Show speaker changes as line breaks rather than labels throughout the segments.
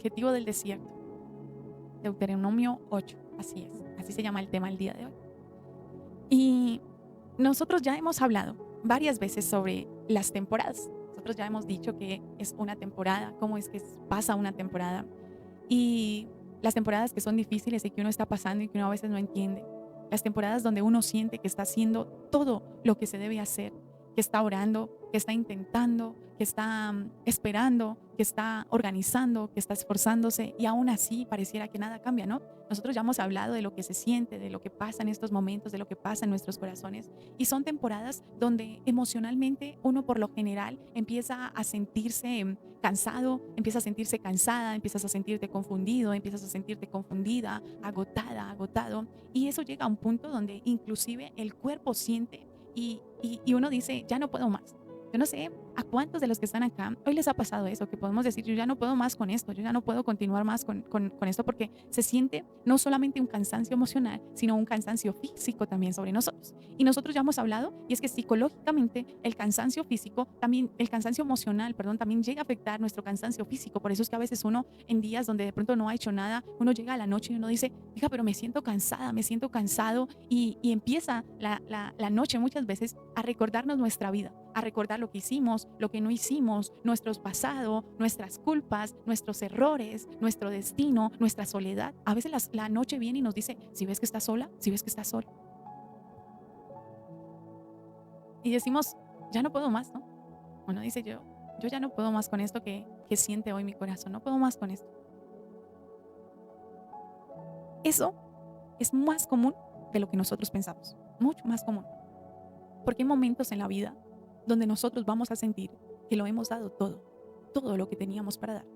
objetivo del desierto. Deuteronomio 8, así es, así se llama el tema el día de hoy. Y nosotros ya hemos hablado varias veces sobre las temporadas. Nosotros ya hemos dicho que es una temporada, cómo es que pasa una temporada. Y las temporadas que son difíciles y que uno está pasando y que uno a veces no entiende. Las temporadas donde uno siente que está haciendo todo lo que se debe hacer, que está orando, que está intentando, que está esperando, que está organizando, que está esforzándose y aún así pareciera que nada cambia, ¿no? Nosotros ya hemos hablado de lo que se siente, de lo que pasa en estos momentos, de lo que pasa en nuestros corazones y son temporadas donde emocionalmente uno por lo general empieza a sentirse cansado, empieza a sentirse cansada, empiezas a sentirte confundido, empiezas a sentirte confundida, agotada, agotado y eso llega a un punto donde inclusive el cuerpo siente y uno dice, ya no puedo más. Yo no sé a cuántos de los que están acá hoy les ha pasado eso, que podemos decir, yo ya no puedo más con esto, yo ya no puedo continuar más con esto, porque se siente no solamente un cansancio emocional, sino un cansancio físico también sobre nosotros. Y nosotros ya hemos hablado, y es que psicológicamente el cansancio físico, también el cansancio emocional, perdón, también llega a afectar nuestro cansancio físico. Por eso es que a veces uno en días donde de pronto no ha hecho nada, uno llega a la noche y uno dice, hija, pero me siento cansada, me siento cansado, y empieza la noche muchas veces a recordarnos nuestra vida, a recordar lo que hicimos, lo que no hicimos, nuestros pasados, nuestras culpas, nuestros errores, nuestro destino, nuestra soledad. A veces la noche viene y nos dice, si ves que estás sola, si ves que estás sola. Y decimos, ya no puedo más, ¿no? Uno dice, yo ya no puedo más con esto que siente hoy mi corazón, no puedo más con esto. Eso es más común de lo que nosotros pensamos, mucho más común. Porque hay momentos en la vida donde nosotros vamos a sentir que lo hemos dado todo, todo lo que teníamos para dar,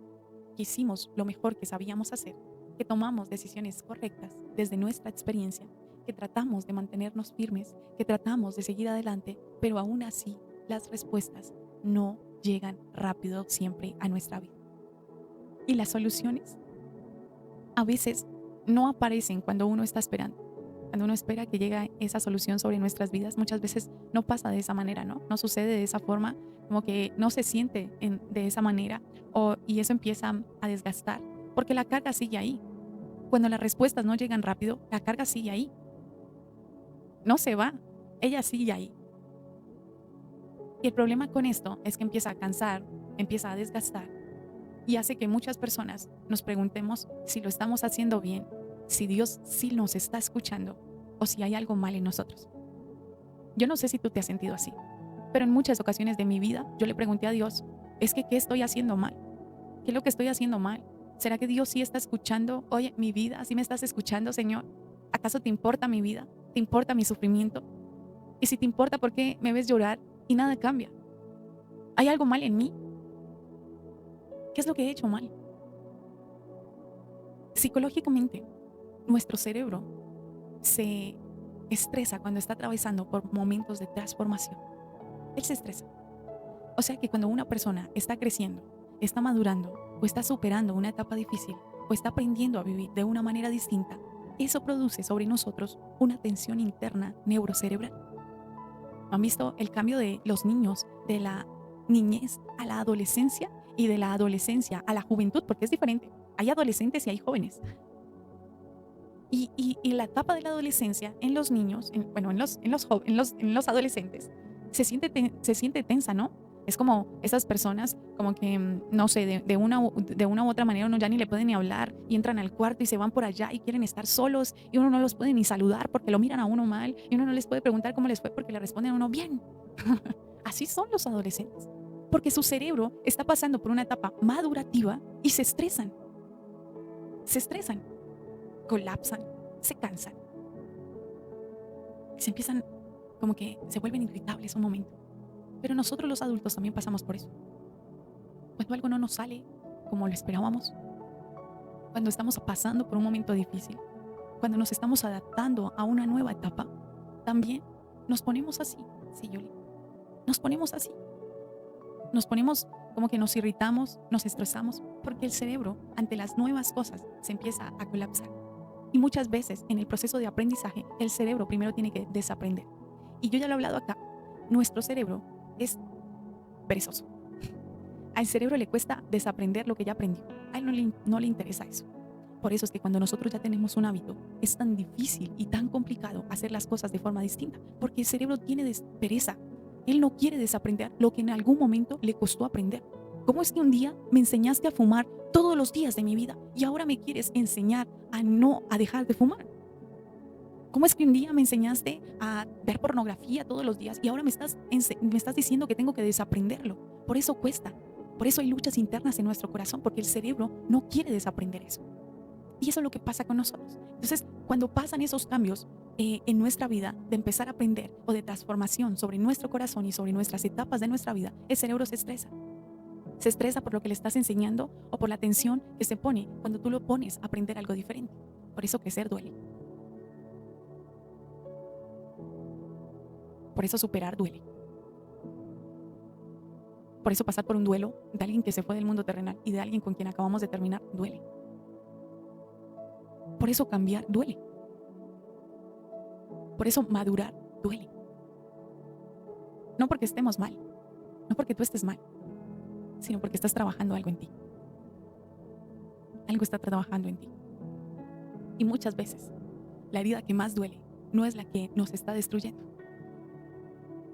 que hicimos lo mejor que sabíamos hacer, que tomamos decisiones correctas desde nuestra experiencia, que tratamos de mantenernos firmes, que tratamos de seguir adelante, pero aún así las respuestas no llegan rápido siempre a nuestra vida. Y las soluciones a veces no aparecen cuando uno está esperando. Cuando uno espera que llegue esa solución sobre nuestras vidas, muchas veces no pasa de esa manera, ¿no? No sucede de esa forma, como que no se siente de esa manera y eso empieza a desgastar, porque la carga sigue ahí. Cuando las respuestas no llegan rápido, la carga sigue ahí. No se va, ella sigue ahí. Y el problema con esto es que empieza a cansar, empieza a desgastar y hace que muchas personas nos preguntemos si lo estamos haciendo bien, si Dios sí nos está escuchando o si hay algo mal en nosotros. Yo no sé si tú te has sentido así, pero en muchas ocasiones de mi vida yo le pregunté a Dios, es que ¿qué estoy haciendo mal? ¿Qué es lo que estoy haciendo mal? ¿Será que Dios sí está escuchando? Oye, mi vida, ¿sí me estás escuchando, Señor? ¿Acaso te importa mi vida? ¿Te importa mi sufrimiento? Y si te importa, ¿por qué me ves llorar y nada cambia? ¿Hay algo mal en mí? ¿Qué es lo que he hecho mal? Psicológicamente, nuestro cerebro se estresa cuando está atravesando por momentos de transformación. Él se estresa. O sea que cuando una persona está creciendo, está madurando o está superando una etapa difícil o está aprendiendo a vivir de una manera distinta, eso produce sobre nosotros una tensión interna neurocerebral. ¿Han visto el cambio de los niños de la niñez a la adolescencia y de la adolescencia a la juventud? Porque es diferente. Hay adolescentes y hay jóvenes. Y la etapa de la adolescencia en los niños, en los adolescentes, se siente tensa, ¿no? Es como esas personas, como que, no sé, de una u otra manera uno ya ni le puede ni hablar y entran al cuarto y se van por allá y quieren estar solos y uno no los puede ni saludar porque lo miran a uno mal y uno no les puede preguntar cómo les fue porque le responden a uno bien. Así son los adolescentes, porque su cerebro está pasando por una etapa madurativa y se estresan, colapsan, se cansan, se empiezan como que se vuelven irritables un momento. Pero nosotros los adultos también pasamos por eso. Cuando algo no nos sale como lo esperábamos, cuando estamos pasando por un momento difícil, cuando nos estamos adaptando a una nueva etapa, también nos ponemos así, sí, Yoli, nos ponemos así. Nos ponemos como que nos irritamos, nos estresamos, porque el cerebro ante las nuevas cosas se empieza a colapsar. Y muchas veces en el proceso de aprendizaje, el cerebro primero tiene que desaprender. Y yo ya lo he hablado acá, nuestro cerebro es perezoso. Al cerebro le cuesta desaprender lo que ya aprendió. A él no le interesa eso. Por eso es que cuando nosotros ya tenemos un hábito, es tan difícil y tan complicado hacer las cosas de forma distinta, porque el cerebro tiene pereza. Él no quiere desaprender lo que en algún momento le costó aprender. ¿Cómo es que un día me enseñaste a fumar todos los días de mi vida y ahora me quieres enseñar a dejar de fumar? ¿Cómo es que un día me enseñaste a ver pornografía todos los días y ahora me estás diciendo que tengo que desaprenderlo? Por eso cuesta. Por eso hay luchas internas en nuestro corazón, porque el cerebro no quiere desaprender eso. Y eso es lo que pasa con nosotros. Entonces, cuando pasan esos cambios en nuestra vida, de empezar a aprender o de transformación sobre nuestro corazón y sobre nuestras etapas de nuestra vida, el cerebro se estresa. Se estresa por lo que le estás enseñando o por la tensión que se pone cuando tú lo pones a aprender algo diferente. Por eso crecer duele. Por eso superar duele. Por eso pasar por un duelo de alguien que se fue del mundo terrenal y de alguien con quien acabamos de terminar duele. Por eso cambiar duele. Por eso madurar duele. No porque estemos mal, no porque tú estés mal, sino porque estás trabajando algo en ti. Algo está trabajando en ti. Y muchas veces, la herida que más duele no es la que nos está destruyendo,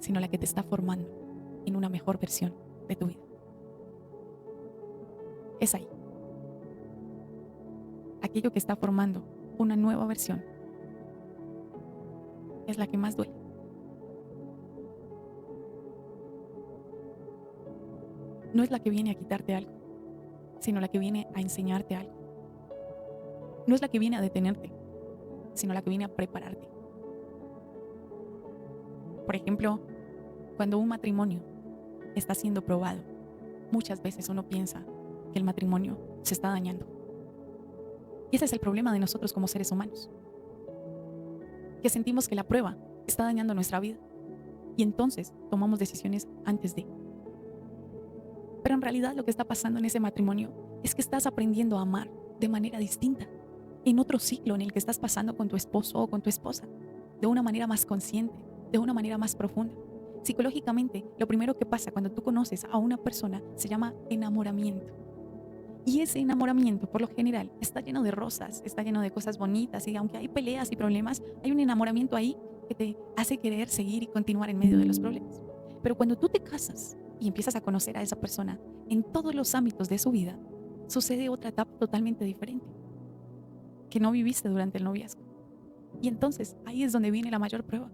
sino la que te está formando en una mejor versión de tu vida. Es ahí. Aquello que está formando una nueva versión es la que más duele. No es la que viene a quitarte algo, sino la que viene a enseñarte algo. No es la que viene a detenerte, sino la que viene a prepararte. Por ejemplo, cuando un matrimonio está siendo probado, muchas veces uno piensa que el matrimonio se está dañando. Y ese es el problema de nosotros como seres humanos, que sentimos que la prueba está dañando nuestra vida y entonces tomamos decisiones antes de. Pero en realidad lo que está pasando en ese matrimonio es que estás aprendiendo a amar de manera distinta, en otro ciclo en el que estás pasando con tu esposo o con tu esposa, de una manera más consciente, de una manera más profunda. Psicológicamente, lo primero que pasa cuando tú conoces a una persona se llama enamoramiento. Y ese enamoramiento, por lo general, está lleno de rosas, está lleno de cosas bonitas, y aunque hay peleas y problemas, hay un enamoramiento ahí que te hace querer seguir y continuar en medio de los problemas. Pero cuando tú te casas y empiezas a conocer a esa persona en todos los ámbitos de su vida, sucede otra etapa totalmente diferente que no viviste durante el noviazgo. Y entonces ahí es donde viene la mayor prueba.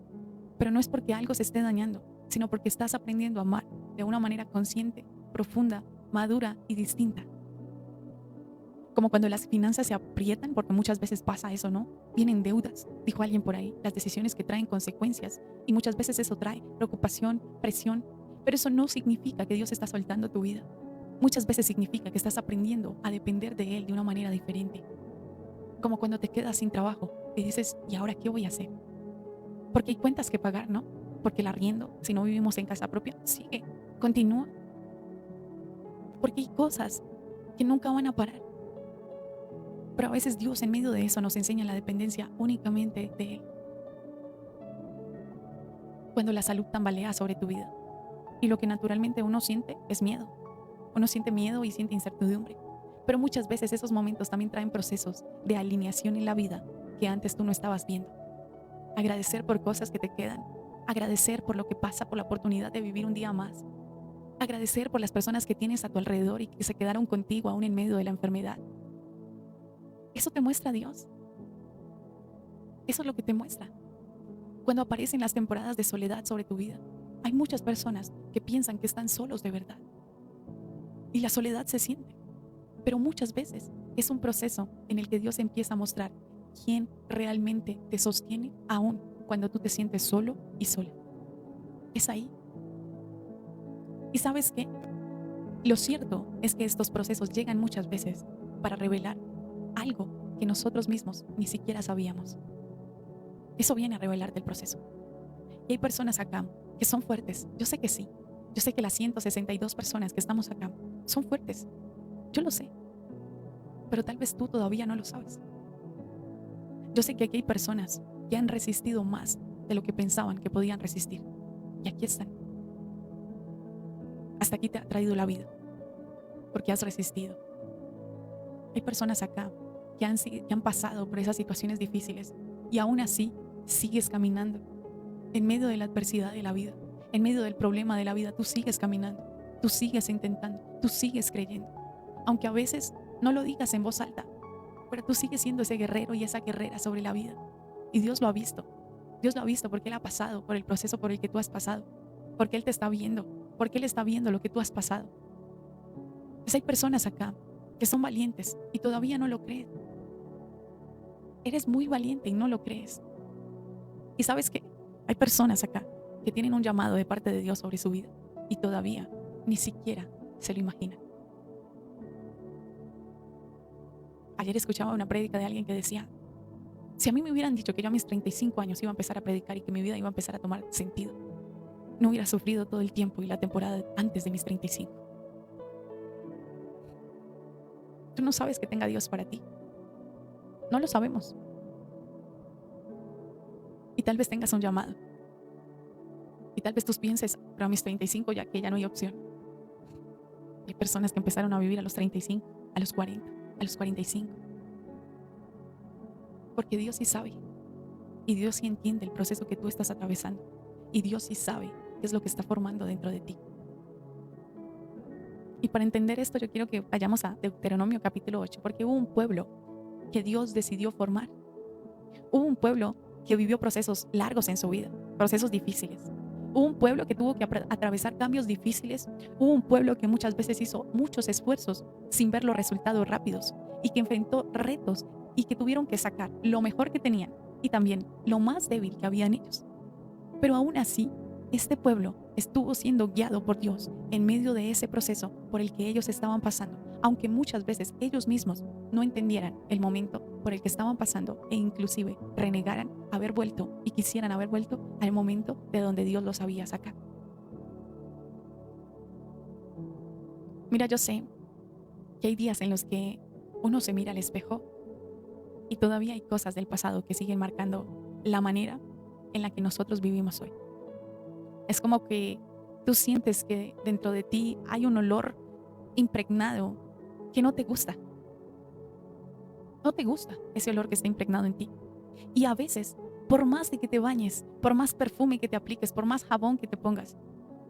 Pero no es porque algo se esté dañando, sino porque estás aprendiendo a amar de una manera consciente, profunda, madura y distinta. Como cuando las finanzas se aprietan, porque muchas veces pasa eso, ¿no? Vienen deudas, dijo alguien por ahí, las decisiones que traen consecuencias, y muchas veces eso trae preocupación, presión, pero eso no significa que Dios está soltando tu vida. Muchas veces significa que estás aprendiendo a depender de Él de una manera diferente. Como cuando te quedas sin trabajo y dices, ¿y ahora qué voy a hacer? Porque hay cuentas que pagar, ¿no? Porque el arriendo, si no vivimos en casa propia, sigue, continúa. Porque hay cosas que nunca van a parar. Pero a veces Dios en medio de eso nos enseña la dependencia únicamente de Él. Cuando la salud tambalea sobre tu vida y lo que naturalmente uno siente es miedo. Uno siente miedo y siente incertidumbre. Pero muchas veces esos momentos también traen procesos de alineación en la vida que antes tú no estabas viendo. Agradecer por cosas que te quedan. Agradecer por lo que pasa, por la oportunidad de vivir un día más. Agradecer por las personas que tienes a tu alrededor y que se quedaron contigo aún en medio de la enfermedad. Eso te muestra Dios. Eso es lo que te muestra. Cuando aparecen las temporadas de soledad sobre tu vida, hay muchas personas que piensan que están solos de verdad. Y la soledad se siente. Pero muchas veces es un proceso en el que Dios empieza a mostrar quién realmente te sostiene aún cuando tú te sientes solo y sola. Es ahí. ¿Y sabes qué? Lo cierto es que estos procesos llegan muchas veces para revelar algo que nosotros mismos ni siquiera sabíamos. Eso viene a revelarte el proceso. Y hay personas acá que son fuertes. Yo sé que sí. Yo sé que las 162 personas que estamos acá son fuertes. Yo lo sé. Pero tal vez tú todavía no lo sabes. Yo sé que aquí hay personas que han resistido más de lo que pensaban que podían resistir. Y aquí están. Hasta aquí te ha traído la vida. porque has resistido. Hay personas acá que han pasado por esas situaciones difíciles y aún así sigues caminando. En medio de la adversidad de la vida, en medio del problema de la vida, tú sigues caminando, tú sigues intentando, tú sigues creyendo. Aunque a veces no lo digas en voz alta, pero tú sigues siendo ese guerrero y esa guerrera sobre la vida. Y Dios lo ha visto. Dios lo ha visto porque Él ha pasado por el proceso por el que tú has pasado, porque Él te está viendo, porque Él está viendo lo que tú has pasado. Pues hay personas acá que son valientes y todavía no lo creen. Eres muy valiente y no lo crees. Y sabes que hay personas acá que tienen un llamado de parte de Dios sobre su vida y todavía ni siquiera se lo imaginan. Ayer escuchaba una prédica de alguien que decía: si a mí me hubieran dicho que yo a mis 35 años iba a empezar a predicar y que mi vida iba a empezar a tomar sentido, no hubiera sufrido todo el tiempo y la temporada antes de mis 35. Tú no sabes que tenga Dios para ti. No lo sabemos. Y tal vez tengas un llamado. Y tal vez tú pienses, pero a mis 35 ya no hay opción. Hay personas que empezaron a vivir a los 35, a los 40, a los 45. Porque Dios sí sabe. Y Dios sí entiende el proceso que tú estás atravesando. Y Dios sí sabe qué es lo que está formando dentro de ti. Y para entender esto, yo quiero que vayamos a Deuteronomio capítulo 8, porque hubo un pueblo que Dios decidió formar. Hubo un pueblo que vivió procesos largos en su vida, procesos difíciles. Hubo un pueblo que tuvo que atravesar cambios difíciles. Hubo un pueblo que muchas veces hizo muchos esfuerzos sin ver los resultados rápidos y que enfrentó retos y que tuvieron que sacar lo mejor que tenían y también lo más débil que había en ellos. Pero aún así, este pueblo estuvo siendo guiado por Dios en medio de ese proceso por el que ellos estaban pasando, aunque muchas veces ellos mismos no entendieran el momento por el que estaban pasando e inclusive renegaran haber vuelto y quisieran haber vuelto al momento de donde Dios los había sacado. Mira, yo sé que hay días en los que uno se mira al espejo y todavía hay cosas del pasado que siguen marcando la manera en la que nosotros vivimos hoy. Es como que tú sientes que dentro de ti hay un olor impregnado que no te gusta. No te gusta ese olor que está impregnado en ti. Y a veces, por más de que te bañes, por más perfume que te apliques, por más jabón que te pongas,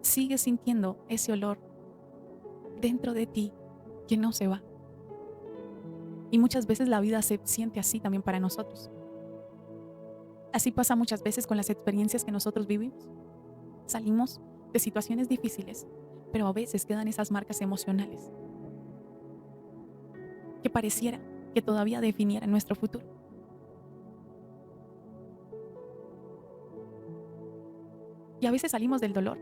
sigues sintiendo ese olor dentro de ti que no se va. Y muchas veces la vida se siente así también para nosotros. Así pasa muchas veces con las experiencias que nosotros vivimos. Salimos de situaciones difíciles, pero a veces quedan esas marcas emocionales que pareciera que todavía definieran nuestro futuro. Y a veces salimos del dolor.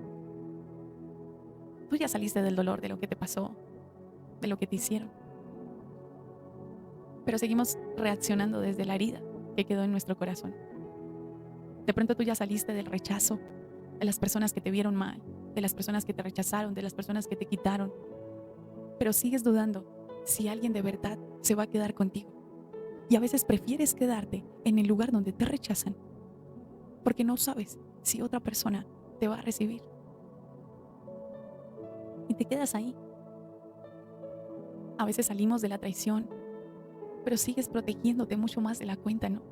Tú ya saliste del dolor, de lo que te pasó, de lo que te hicieron. Pero seguimos reaccionando desde la herida que quedó en nuestro corazón. De pronto tú ya saliste del rechazo, de las personas que te vieron mal, de las personas que te rechazaron, de las personas que te quitaron. Pero sigues dudando si alguien de verdad se va a quedar contigo. Y a veces prefieres quedarte en el lugar donde te rechazan porque no sabes si otra persona te va a recibir. Y te quedas ahí. A veces salimos de la traición, pero sigues protegiéndote mucho más de la cuenta, ¿no?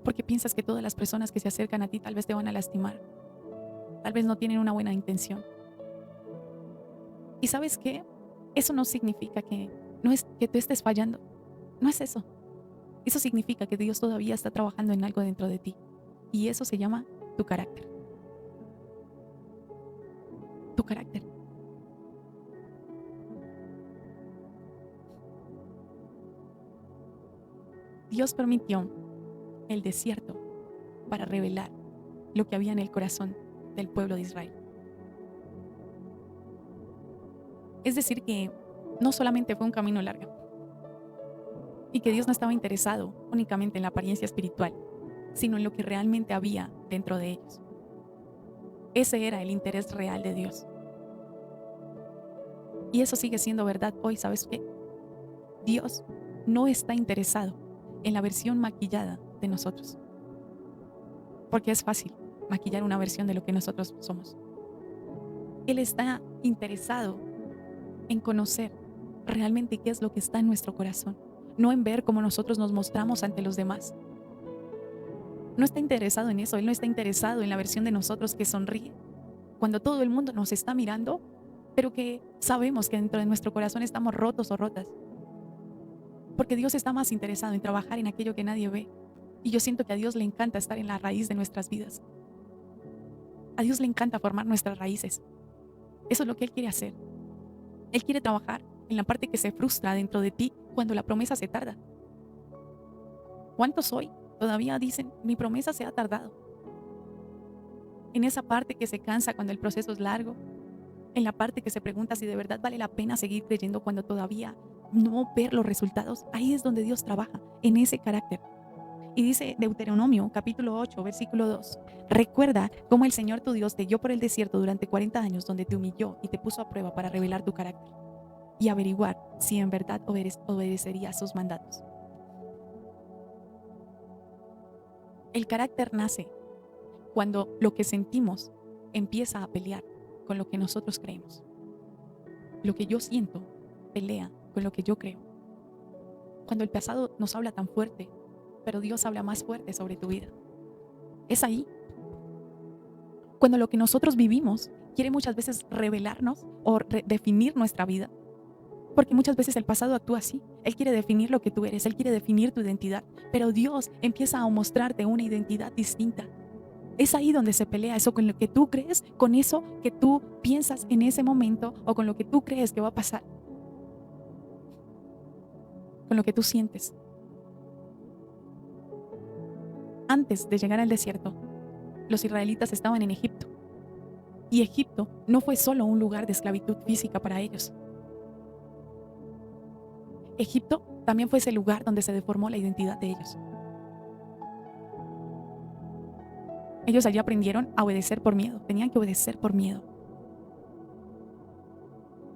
Porque piensas que todas las personas que se acercan a ti tal vez te van a lastimar. Tal vez no tienen una buena intención. ¿Y sabes qué? Eso no significa que no es que tú estés fallando. No es eso. Eso significa que Dios todavía está trabajando en algo dentro de ti. Y eso se llama tu carácter. Tu carácter. Dios permitió el desierto para revelar lo que había en el corazón del pueblo de Israel. Es decir, que no solamente fue un camino largo y que Dios no estaba interesado únicamente en la apariencia espiritual, sino en lo que realmente había dentro de ellos. Ese era el interés real de Dios. Y eso sigue siendo verdad hoy, ¿sabes qué? Dios no está interesado en la versión maquillada de nosotros, porque es fácil maquillar una versión de lo que nosotros somos. Él está interesado en conocer realmente qué es lo que está en nuestro corazón, no en ver cómo nosotros nos mostramos ante los demás. No está interesado en eso, Él no está interesado en la versión de nosotros que sonríe cuando todo el mundo nos está mirando, pero que sabemos que dentro de nuestro corazón estamos rotos o rotas. Porque Dios está más interesado en trabajar en aquello que nadie ve. Y yo siento que a Dios le encanta estar en la raíz de nuestras vidas. A Dios le encanta formar nuestras raíces. Eso es lo que Él quiere hacer. Él quiere trabajar en la parte que se frustra dentro de ti cuando la promesa se tarda. ¿Cuántos hoy todavía dicen, mi promesa se ha tardado? En esa parte que se cansa cuando el proceso es largo, en la parte que se pregunta si de verdad vale la pena seguir creyendo cuando todavía no ver los resultados, ahí es donde Dios trabaja, en ese carácter. Y dice Deuteronomio capítulo 8, versículo 2, recuerda cómo el Señor tu Dios te guió por el desierto durante 40 años, donde te humilló y te puso a prueba para revelar tu carácter y averiguar si en verdad obedecerías sus mandatos. El carácter nace cuando lo que sentimos empieza a pelear con lo que nosotros creemos. Lo que yo siento pelea con lo que yo creo. Cuando el pasado nos habla tan fuerte, pero Dios habla más fuerte sobre tu vida. Es ahí. Cuando lo que nosotros vivimos quiere muchas veces revelarnos o definir nuestra vida. Porque muchas veces el pasado actúa así. Él quiere definir lo que tú eres, Él quiere definir tu identidad. Pero Dios empieza a mostrarte una identidad distinta. Es ahí donde se pelea eso con lo que tú crees, con eso que tú piensas en ese momento o con lo que tú crees que va a pasar. Con lo que tú sientes. Antes de llegar al desierto, los israelitas estaban en Egipto. Y Egipto no fue solo un lugar de esclavitud física para ellos. Egipto también fue ese lugar donde se deformó la identidad de ellos. Ellos allí aprendieron a obedecer por miedo. Tenían que obedecer por miedo.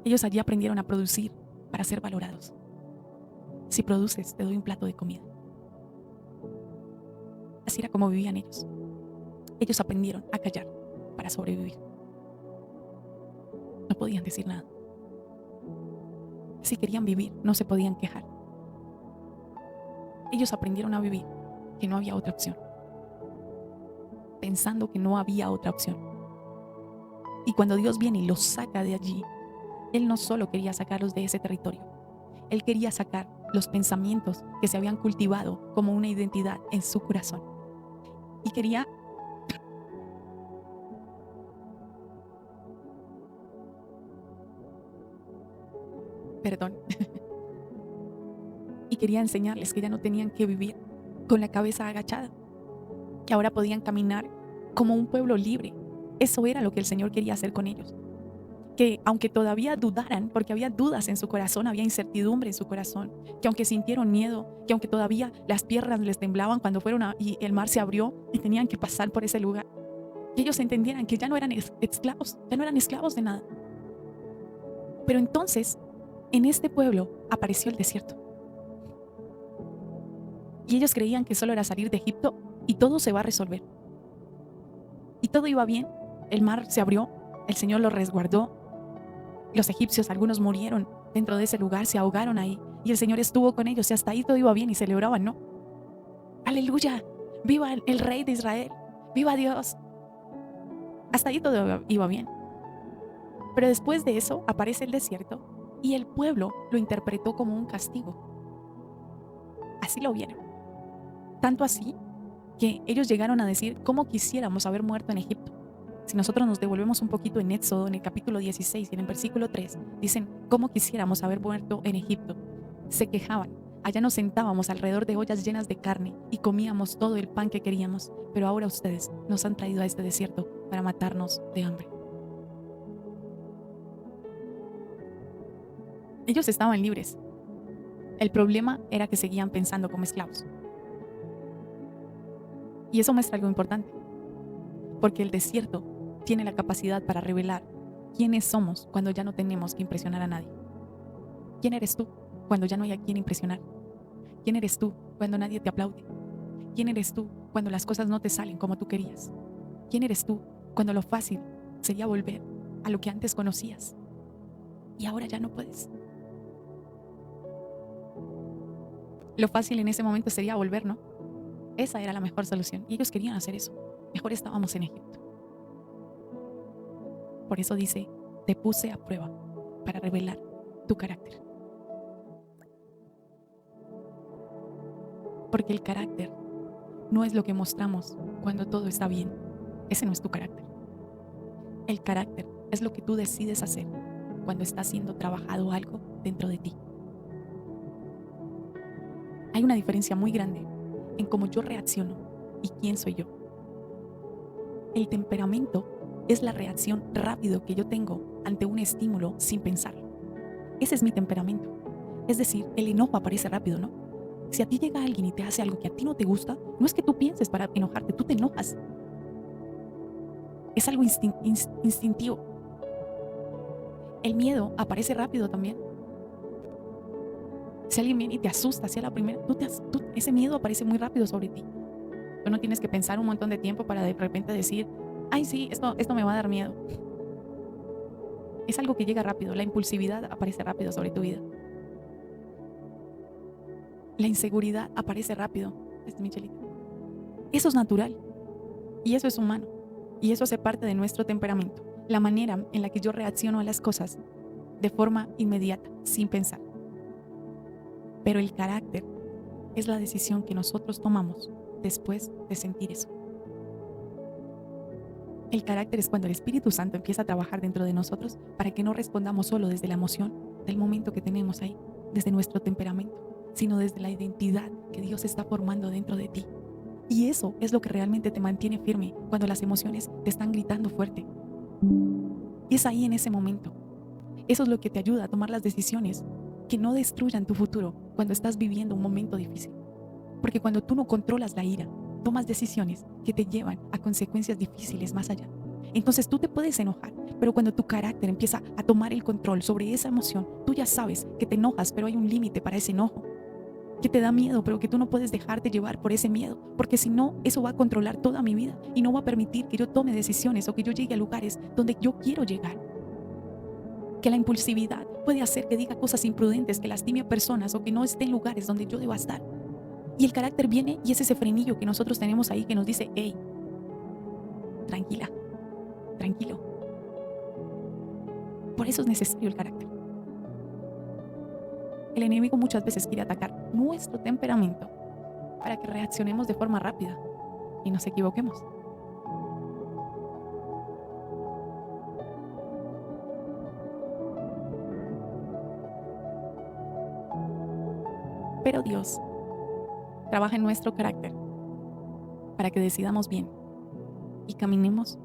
Ellos allí aprendieron a producir para ser valorados. Si produces, te doy un plato de comida. Así era como vivían ellos. Ellos aprendieron a callar para sobrevivir. No podían decir nada. Si querían vivir, no se podían quejar. Ellos aprendieron a vivir, que no había otra opción. Pensando que no había otra opción. Y cuando Dios viene y los saca de allí, Él no solo quería sacarlos de ese territorio. Él quería sacar los pensamientos que se habían cultivado como una identidad en su corazón. Y quería y quería enseñarles que ya no tenían que vivir con la cabeza agachada, que ahora podían caminar como un pueblo libre. Eso era lo que el Señor quería hacer con ellos. Que aunque todavía dudaran, porque había dudas en su corazón, había incertidumbre en su corazón, que aunque sintieron miedo, que aunque todavía las piernas les temblaban cuando fueron y el mar se abrió y tenían que pasar por ese lugar, que ellos entendieran que ya no eran esclavos, ya no eran esclavos de nada. Pero entonces, en este pueblo apareció el desierto. Y ellos creían que solo era salir de Egipto y todo se va a resolver. Y todo iba bien, el mar se abrió, el Señor los resguardó. Los egipcios, algunos murieron dentro de ese lugar, se ahogaron ahí. Y el Señor estuvo con ellos y hasta ahí todo iba bien y celebraban, ¿no? ¡Aleluya! ¡Viva el Rey de Israel! ¡Viva Dios! Hasta ahí todo iba bien. Pero después de eso aparece el desierto y el pueblo lo interpretó como un castigo. Así lo vieron. Tanto así que ellos llegaron a decir, ¿cómo quisiéramos haber muerto en Egipto? Si nosotros nos devolvemos un poquito en Éxodo, en el capítulo 16 y en el versículo 3, dicen, ¿cómo quisiéramos haber muerto en Egipto? Se quejaban. Allá nos sentábamos alrededor de ollas llenas de carne y comíamos todo el pan que queríamos, pero ahora ustedes nos han traído a este desierto para matarnos de hambre. Ellos estaban libres. El problema era que seguían pensando como esclavos. Y eso muestra algo importante, porque el desierto tiene la capacidad para revelar quiénes somos cuando ya no tenemos que impresionar a nadie. ¿Quién eres tú cuando ya no hay a quien impresionar? ¿Quién eres tú cuando nadie te aplaude? ¿Quién eres tú cuando las cosas no te salen como tú querías? ¿Quién eres tú cuando lo fácil sería volver a lo que antes conocías y ahora ya no puedes? Lo fácil en ese momento sería volver, ¿no? Esa era la mejor solución. Y ellos querían hacer eso. Mejor estábamos en Egipto. Por eso dice, te puse a prueba para revelar tu carácter. Porque el carácter no es lo que mostramos cuando todo está bien. Ese no es tu carácter. El carácter es lo que tú decides hacer cuando está siendo trabajado algo dentro de ti. Hay una diferencia muy grande en cómo yo reacciono y quién soy yo. El temperamento es la reacción rápido que yo tengo ante un estímulo sin pensarlo. Ese es mi temperamento. Es decir, el enojo aparece rápido, ¿no? Si a ti llega alguien y te hace algo que a ti no te gusta, no es que tú pienses para enojarte, tú te enojas. Es algo instintivo. El miedo aparece rápido también. Si alguien viene y te asusta hacia la primera, ese miedo aparece muy rápido sobre ti. Tú no tienes que pensar un montón de tiempo para de repente decir, ay sí, esto me va a dar miedo. Es algo que llega rápido. La impulsividad aparece rápido sobre tu vida. La inseguridad aparece rápido. Michelita. Eso es natural. Y eso es humano. Y eso hace parte de nuestro temperamento. La manera en la que yo reacciono a las cosas de forma inmediata, sin pensar. Pero el carácter es la decisión que nosotros tomamos después de sentir eso. El carácter es cuando el Espíritu Santo empieza a trabajar dentro de nosotros para que no respondamos solo desde la emoción del momento que tenemos ahí, desde nuestro temperamento, sino desde la identidad que Dios está formando dentro de ti. Y eso es lo que realmente te mantiene firme cuando las emociones te están gritando fuerte. Y es ahí en ese momento. Eso es lo que te ayuda a tomar las decisiones que no destruyan tu futuro cuando estás viviendo un momento difícil. Porque cuando tú no controlas la ira, tomas decisiones que te llevan a consecuencias difíciles más allá. Entonces tú te puedes enojar, pero cuando tu carácter empieza a tomar el control sobre esa emoción, tú ya sabes que te enojas, pero hay un límite para ese enojo. Que te da miedo, pero que tú no puedes dejarte llevar por ese miedo, porque si no, eso va a controlar toda mi vida y no va a permitir que yo tome decisiones o que yo llegue a lugares donde yo quiero llegar. Que la impulsividad puede hacer que diga cosas imprudentes, que lastime a personas o que no esté en lugares donde yo deba estar. Y el carácter viene y es ese frenillo que nosotros tenemos ahí que nos dice, hey, tranquila, tranquilo. Por eso es necesario el carácter. El enemigo muchas veces quiere atacar nuestro temperamento para que reaccionemos de forma rápida y nos equivoquemos. Pero Dios trabaja en nuestro carácter para que decidamos bien y caminemos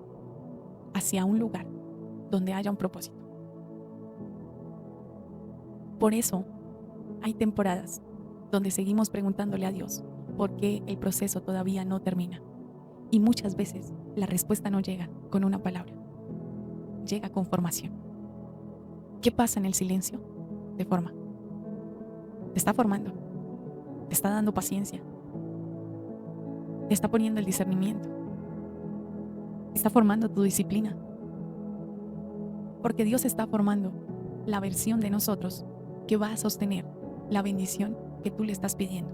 hacia un lugar donde haya un propósito. Por eso hay temporadas donde seguimos preguntándole a Dios por qué el proceso todavía no termina. Y muchas veces la respuesta no llega con una palabra, llega con formación. ¿Qué pasa en el silencio? Te forma. Te está formando. Te está dando paciencia. Te está poniendo el discernimiento. Está formando tu disciplina. Porque Dios está formando la versión de nosotros que va a sostener la bendición que tú le estás pidiendo.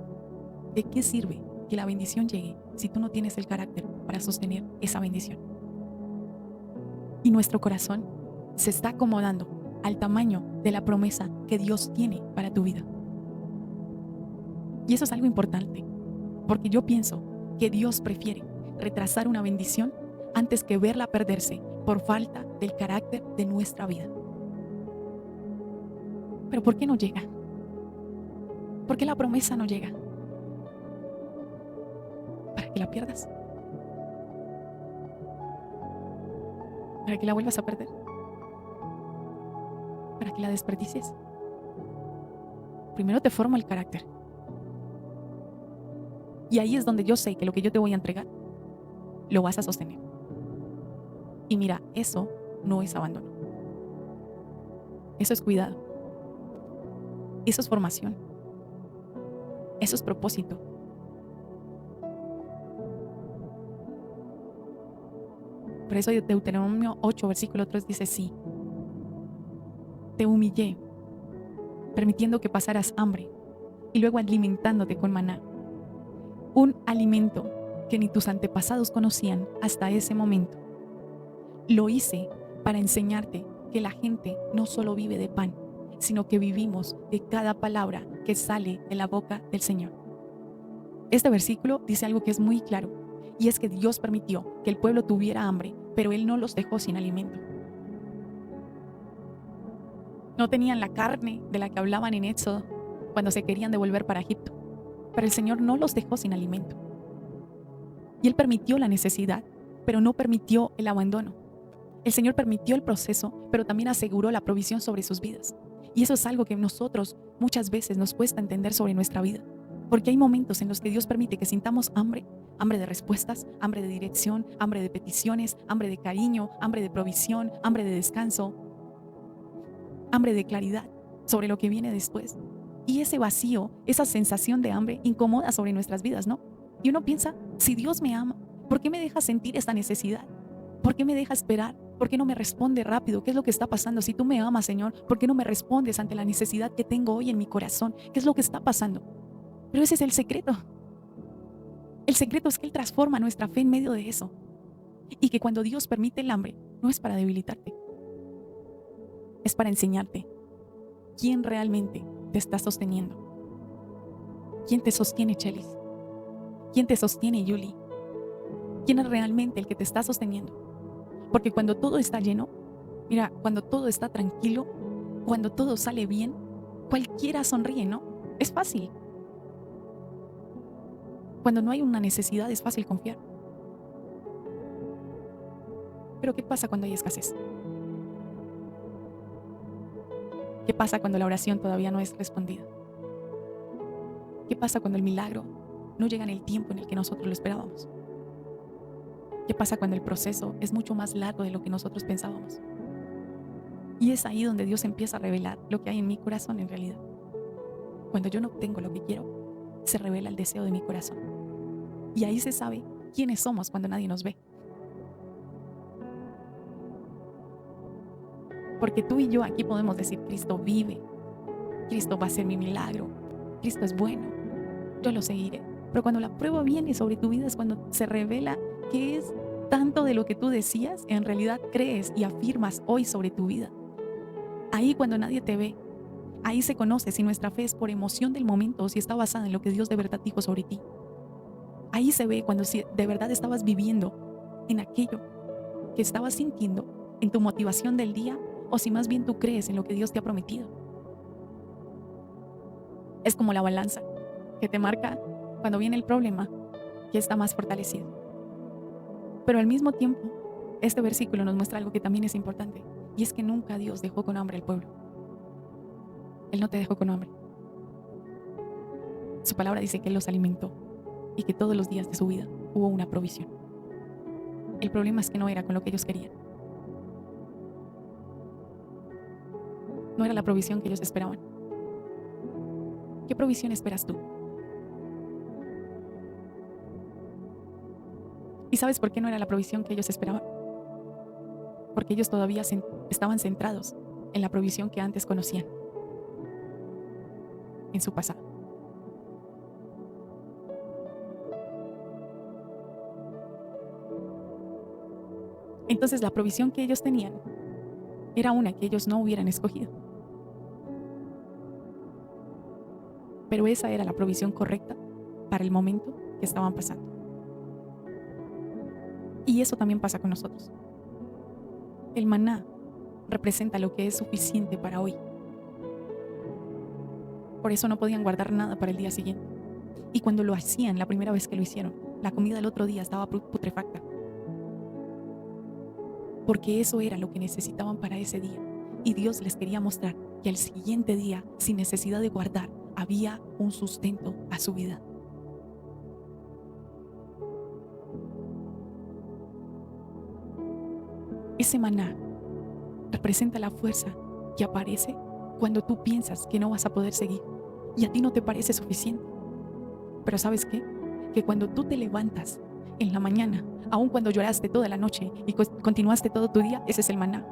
¿De qué sirve que la bendición llegue si tú no tienes el carácter para sostener esa bendición? Y nuestro corazón se está acomodando al tamaño de la promesa que Dios tiene para tu vida. Y eso es algo importante, porque yo pienso que Dios prefiere retrasar una bendición antes que verla perderse por falta del carácter de nuestra vida. Pero ¿por qué no llega? ¿Por qué la promesa no llega? ¿Para que la pierdas? ¿Para que la vuelvas a perder? ¿Para que la desperdicies? Primero te forma el carácter. Y ahí es donde yo sé que lo que yo te voy a entregar, lo vas a sostener. Y mira, eso no es abandono. Eso es cuidado. Eso es formación. Eso es propósito. Por eso Deuteronomio 8, versículo 3 dice, sí, te humillé, permitiendo que pasaras hambre y luego alimentándote con maná. Un alimento que ni tus antepasados conocían hasta ese momento. Lo hice para enseñarte que la gente no solo vive de pan, sino que vivimos de cada palabra que sale de la boca del Señor. Este versículo dice algo que es muy claro, y es que Dios permitió que el pueblo tuviera hambre, pero Él no los dejó sin alimento. No tenían la carne de la que hablaban en Éxodo cuando se querían devolver para Egipto, pero el Señor no los dejó sin alimento. Y Él permitió la necesidad, pero no permitió el abandono. El Señor permitió el proceso, pero también aseguró la provisión sobre sus vidas. Y eso es algo que nosotros muchas veces nos cuesta entender sobre nuestra vida. Porque hay momentos en los que Dios permite que sintamos hambre, hambre de respuestas, hambre de dirección, hambre de peticiones, hambre de cariño, hambre de provisión, hambre de descanso, hambre de claridad sobre lo que viene después. Y ese vacío, esa sensación de hambre incomoda sobre nuestras vidas, ¿no? Y uno piensa, si Dios me ama, ¿por qué me deja sentir esta necesidad? ¿Por qué me deja esperar? ¿Por qué no me responde rápido? ¿Qué es lo que está pasando? Si tú me amas, Señor, ¿por qué no me respondes ante la necesidad que tengo hoy en mi corazón? ¿Qué es lo que está pasando? Pero ese es el secreto. El secreto es que Él transforma nuestra fe en medio de eso. Y que cuando Dios permite el hambre, no es para debilitarte. Es para enseñarte quién realmente te está sosteniendo. ¿Quién te sostiene, Chelis? ¿Quién te sostiene, Yuli? ¿Quién es realmente el que te está sosteniendo? Porque cuando todo está lleno, mira, cuando todo está tranquilo, cuando todo sale bien, cualquiera sonríe, ¿no? Es fácil. Cuando no hay una necesidad es fácil confiar. Pero ¿qué pasa cuando hay escasez? ¿Qué pasa cuando la oración todavía no es respondida? ¿Qué pasa cuando el milagro no llega en el tiempo en el que nosotros lo esperábamos? ¿Qué pasa cuando el proceso es mucho más largo de lo que nosotros pensábamos? Y es ahí donde Dios empieza a revelar lo que hay en mi corazón en realidad. Cuando yo no obtengo lo que quiero, se revela el deseo de mi corazón. Y ahí se sabe quiénes somos cuando nadie nos ve. Porque tú y yo aquí podemos decir, Cristo vive, Cristo va a ser mi milagro, Cristo es bueno, yo lo seguiré. Pero cuando la prueba viene sobre tu vida es cuando se revela que es tanto de lo que tú decías, en realidad crees y afirmas hoy sobre tu vida. Ahí cuando nadie te ve, ahí se conoce si nuestra fe es por emoción del momento o si está basada en lo que Dios de verdad dijo sobre ti. Ahí se ve cuando si de verdad estabas viviendo en aquello que estabas sintiendo, en tu motivación del día, o si más bien tú crees en lo que Dios te ha prometido. Es como la balanza que te marca cuando viene el problema, que está más fortalecido. Pero al mismo tiempo, este versículo nos muestra algo que también es importante, y es que nunca Dios dejó con hambre al pueblo. Él no te dejó con hambre. Su palabra dice que Él los alimentó y que todos los días de su vida hubo una provisión. El problema es que no era con lo que ellos querían. No era la provisión que ellos esperaban. ¿Qué provisión esperas tú? ¿Y sabes por qué no era la provisión que ellos esperaban? Porque ellos todavía estaban centrados en la provisión que antes conocían, en su pasado. Entonces la provisión que ellos tenían era una que ellos no hubieran escogido. Pero esa era la provisión correcta para el momento que estaban pasando. Y eso también pasa con nosotros. El maná representa lo que es suficiente para hoy. Por eso no podían guardar nada para el día siguiente. Y cuando lo hacían, la primera vez que lo hicieron, la comida del otro día estaba putrefacta. Porque eso era lo que necesitaban para ese día. Y Dios les quería mostrar que al siguiente día, sin necesidad de guardar, había un sustento a su vida. Ese maná representa la fuerza que aparece cuando tú piensas que no vas a poder seguir y a ti no te parece suficiente. Pero ¿sabes qué? Que cuando tú te levantas en la mañana, aun cuando lloraste toda la noche y continuaste todo tu día, ese es el maná.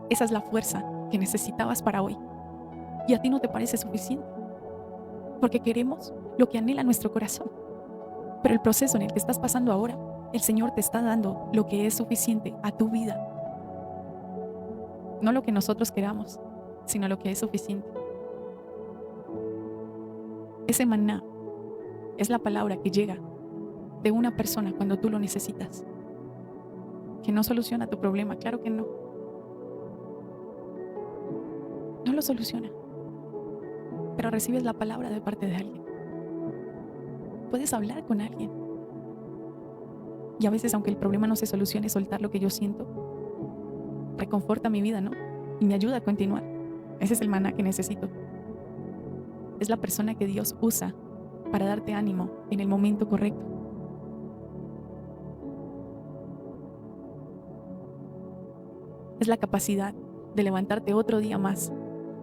Esa es la fuerza que necesitabas para hoy y a ti no te parece suficiente. porque queremos lo que anhela nuestro corazón. Pero el proceso en el que estás pasando ahora, el Señor te está dando lo que es suficiente a tu vida. No lo que nosotros queramos, sino lo que es suficiente. Ese maná es la palabra que llega de una persona cuando tú lo necesitas. Que no soluciona tu problema, claro que no. No lo soluciona. Pero recibes la palabra de parte de alguien. Puedes hablar con alguien. Y a veces, aunque el problema no se solucione, soltar lo que yo siento reconforta mi vida, ¿no? Y me ayuda a continuar. Ese es el maná que necesito. Es la persona que Dios usa para darte ánimo en el momento correcto. Es la capacidad de levantarte otro día más,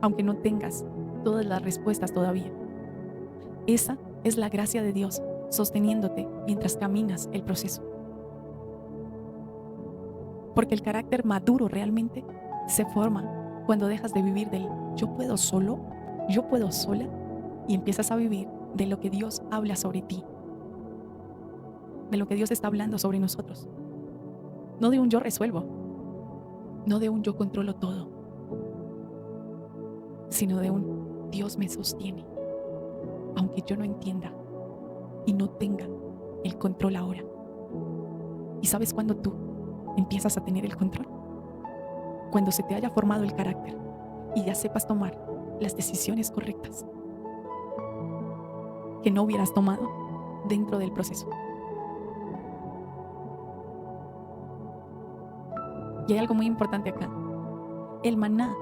aunque no tengas todas las respuestas todavía. Esa es la gracia de Dios sosteniéndote mientras caminas el proceso. Porque el carácter maduro realmente se forma cuando dejas de vivir del yo puedo solo, yo puedo sola, y empiezas a vivir de lo que Dios habla sobre ti, de lo que Dios está hablando sobre nosotros. No de un yo resuelvo, no de un yo controlo todo, sino de un Dios me sostiene, aunque yo no entienda y no tenga el control ahora. ¿Y sabes cuándo tú empiezas a tener el control? Cuando se te haya formado el carácter y ya sepas tomar las decisiones correctas que no hubieras tomado dentro del proceso. Y hay algo muy importante acá. El maná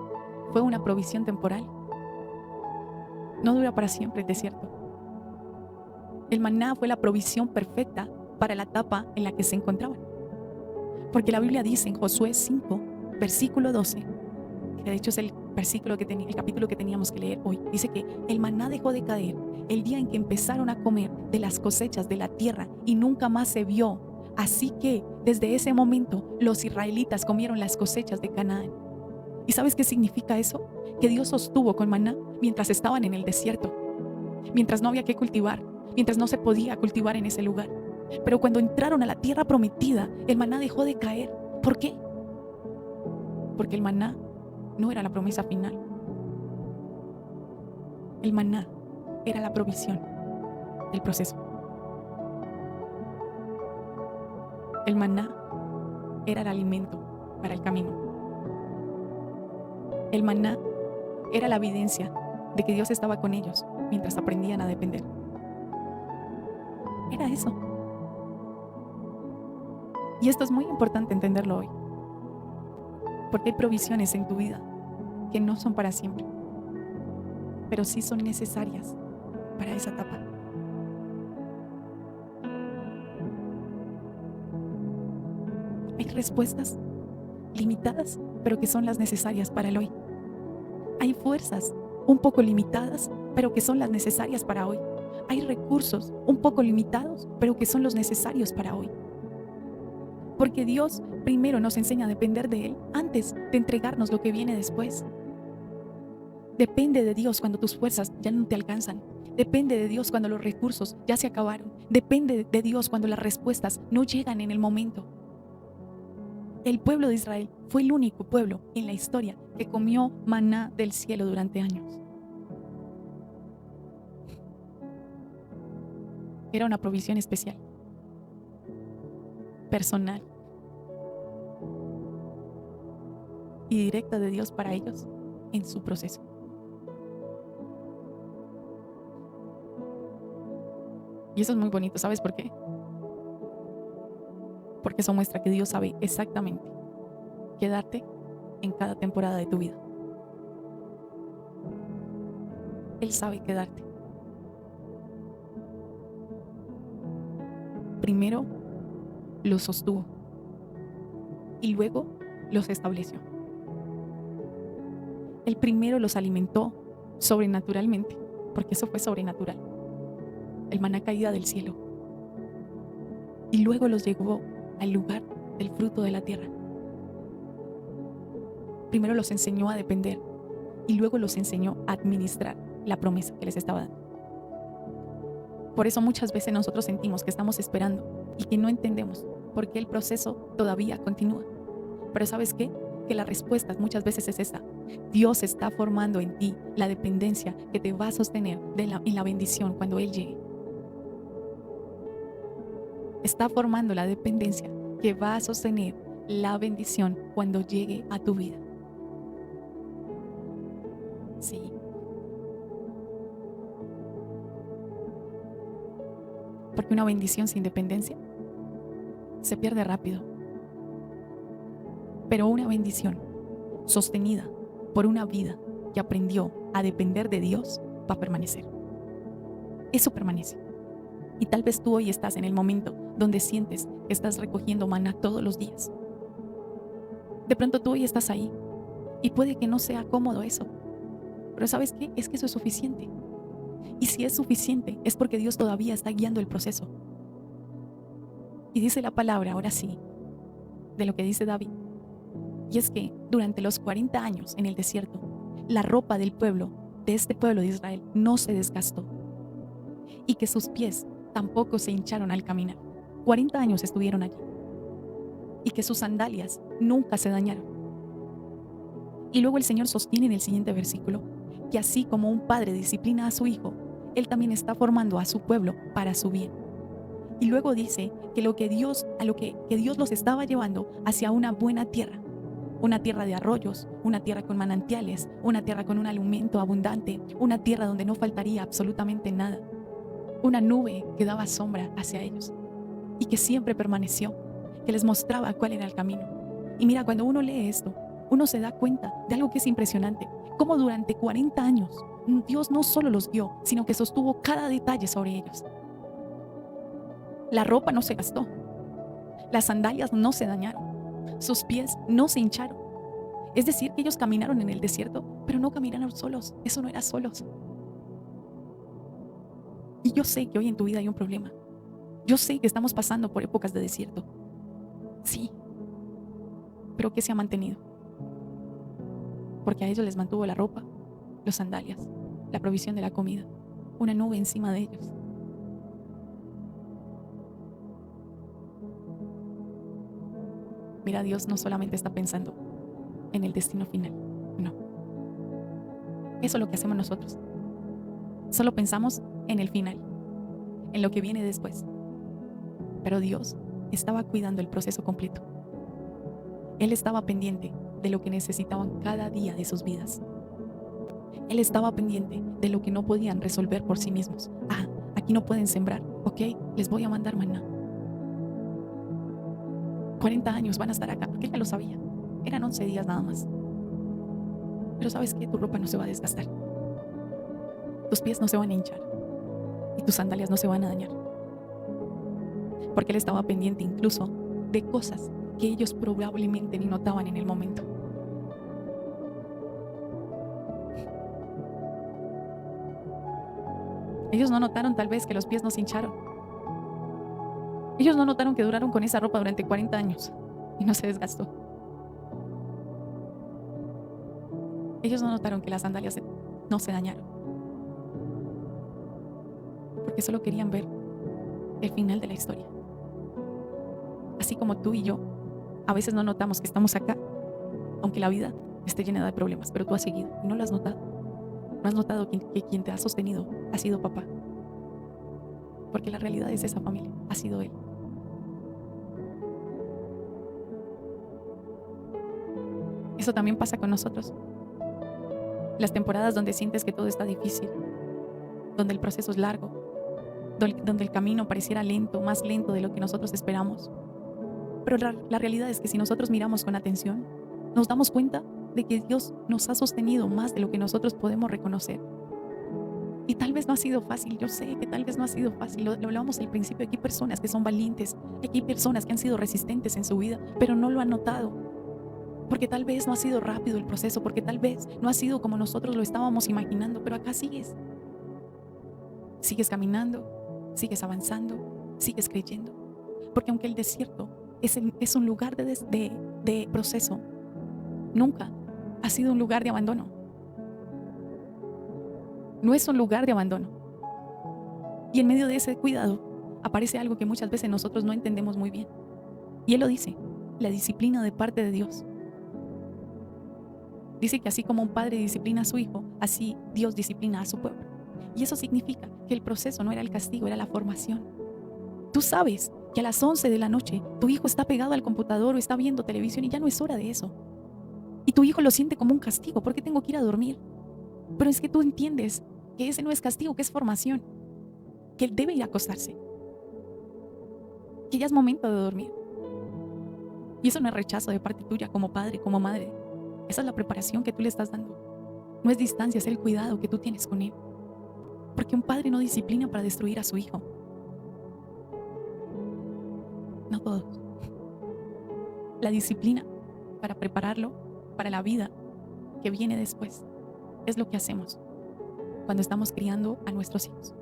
fue una provisión temporal. No dura para siempre, es cierto. El maná fue la provisión perfecta para la etapa en la que se encontraban. Porque la Biblia dice en Josué 5, versículo 12, que de hecho es el capítulo que teníamos que leer hoy, dice que el maná dejó de caer el día en que empezaron a comer de las cosechas de la tierra y nunca más se vio. Así que desde ese momento los israelitas comieron las cosechas de Canaán. ¿Y sabes qué significa eso? Que Dios sostuvo con maná mientras estaban en el desierto, mientras no había que cultivar, mientras no se podía cultivar en ese lugar. Pero cuando entraron a la tierra prometida, el maná dejó de caer. ¿Por qué? Porque el maná no era la promesa final. El maná era la provisión del proceso. El maná era el alimento para el camino. El maná era la evidencia de que Dios estaba con ellos mientras aprendían a depender. Era eso. Y esto es muy importante entenderlo hoy, porque hay provisiones en tu vida que no son para siempre, pero sí son necesarias para esa etapa. Hay respuestas limitadas, pero que son las necesarias para el hoy. Hay fuerzas un poco limitadas, pero que son las necesarias para hoy. Hay recursos un poco limitados, pero que son los necesarios para hoy. Porque Dios primero nos enseña a depender de Él antes de entregarnos lo que viene después. Depende de Dios cuando tus fuerzas ya no te alcanzan. Depende de Dios cuando los recursos ya se acabaron. Depende de Dios cuando las respuestas no llegan en el momento. El pueblo de Israel fue el único pueblo en la historia que comió maná del cielo durante años. Era una provisión especial, personal y directa de Dios para ellos en su proceso. Y eso es muy bonito, ¿sabes por qué? Porque eso muestra que Dios sabe exactamente qué darte en cada temporada de tu vida. Él sabe qué darte. Primero los sostuvo y luego los estableció. Él primero los alimentó sobrenaturalmente, porque eso fue sobrenatural, el maná caída del cielo, y luego los llevó al lugar del fruto de la tierra. Primero los enseñó a depender y luego los enseñó a administrar la promesa que les estaba dando. Por eso muchas veces nosotros sentimos que estamos esperando y que no entendemos por qué el proceso todavía continúa. Pero ¿sabes qué? Que la respuesta muchas veces es esta. Dios está formando en ti la dependencia que te va a sostener en la bendición cuando Él llegue. Está formando la dependencia que va a sostener la bendición cuando llegue a tu vida. Sí. Porque una bendición sin dependencia se pierde rápido. Pero una bendición sostenida por una vida que aprendió a depender de Dios va a permanecer. Eso permanece. Y tal vez tú hoy estás en el momento donde sientes que estás recogiendo maná todos los días. De pronto tú hoy estás ahí y puede que no sea cómodo eso. Pero ¿sabes qué? Es que eso es suficiente. Y si es suficiente es porque Dios todavía está guiando el proceso. Y dice la palabra, ahora sí, de lo que dice David. Y es que durante los 40 años en el desierto, la ropa del pueblo, de este pueblo de Israel, no se desgastó. Y que sus pies tampoco se hincharon al caminar. 40 años estuvieron allí. Y que sus sandalias nunca se dañaron. Y luego el Señor sostiene en el siguiente versículo que así como un padre disciplina a su hijo, Él también está formando a su pueblo para su bien. Y luego dice que Dios los estaba llevando hacia una buena tierra. Una tierra de arroyos, una tierra con manantiales, una tierra con un alimento abundante, una tierra donde no faltaría absolutamente nada. Una nube que daba sombra hacia ellos y que siempre permaneció, que les mostraba cuál era el camino. Y mira, cuando uno lee esto, uno se da cuenta de algo que es impresionante, cómo durante 40 años Dios no solo los guió, sino que sostuvo cada detalle sobre ellos. La ropa no se gastó, las sandalias no se dañaron, sus pies no se hincharon. Es decir, que ellos caminaron en el desierto, pero no caminaron solos, eso no era solos. Y yo sé que hoy en tu vida hay un problema. Yo sé que estamos pasando por épocas de desierto. Sí, pero ¿qué se ha mantenido? Porque a ellos les mantuvo la ropa, los sandalias, la provisión de la comida, una nube encima de ellos. Mira, Dios no solamente está pensando en el destino final, no. Eso es lo que hacemos nosotros. Solo pensamos en el final, en lo que viene después. Pero Dios estaba cuidando el proceso completo. Él estaba pendiente de lo que necesitaban cada día de sus vidas. Él estaba pendiente de lo que no podían resolver por sí mismos. Aquí no pueden sembrar, ok, les voy a mandar maná. 40 años van a estar acá, porque él ya lo sabía. Eran 11 días nada más. Pero ¿sabes qué? Tu ropa no se va a desgastar. Tus pies no se van a hinchar. Y tus sandalias no se van a dañar. Porque él estaba pendiente incluso de cosas que ellos probablemente ni notaban en el momento. Ellos no notaron tal vez que los pies no se hincharon. Ellos no notaron que duraron con esa ropa durante 40 años y no se desgastó. Ellos no notaron que las sandalias no se dañaron. Porque solo querían ver el final de la historia. Así como tú y yo, a veces no notamos que estamos acá, aunque la vida esté llena de problemas, pero tú has seguido y no lo has notado. No has notado que quien te ha sostenido ha sido papá. Porque la realidad es esa familia, ha sido él. Eso también pasa con nosotros. Las temporadas donde sientes que todo está difícil, donde el proceso es largo, donde el camino pareciera lento, más lento de lo que nosotros esperamos. Pero la realidad es que si nosotros miramos con atención, nos damos cuenta de que Dios nos ha sostenido más de lo que nosotros podemos reconocer. Y tal vez no ha sido fácil, yo sé que tal vez no ha sido fácil, lo hablábamos al principio, aquí hay personas que son valientes, aquí hay personas que han sido resistentes en su vida, pero no lo han notado, porque tal vez no ha sido rápido el proceso, porque tal vez no ha sido como nosotros lo estábamos imaginando, pero acá sigues caminando, sigues avanzando, sigues creyendo, porque aunque el desierto es un lugar de proceso, nunca ha sido un lugar de abandono. No es un lugar de abandono. Y en medio de ese cuidado aparece algo que muchas veces nosotros no entendemos muy bien. Y Él lo dice, la disciplina de parte de Dios. Dice que así como un padre disciplina a su hijo, así Dios disciplina a su pueblo. Y eso significa que el proceso no era el castigo, era la formación. Tú sabes que a las 11 de la noche tu hijo está pegado al computador o está viendo televisión y ya no es hora de eso. Y tu hijo lo siente como un castigo, ¿por qué tengo que ir a dormir? Pero es que tú entiendes que ese no es castigo, que es formación, que él debe ir a acostarse, que ya es momento de dormir. Y eso no es rechazo de parte tuya como padre, como madre. Esa es la preparación que tú le estás dando. No es distancia, es el cuidado que tú tienes con él. Porque un padre no disciplina para destruir a su hijo. No todos. La disciplina para prepararlo para la vida que viene después es lo que hacemos cuando estamos criando a nuestros hijos.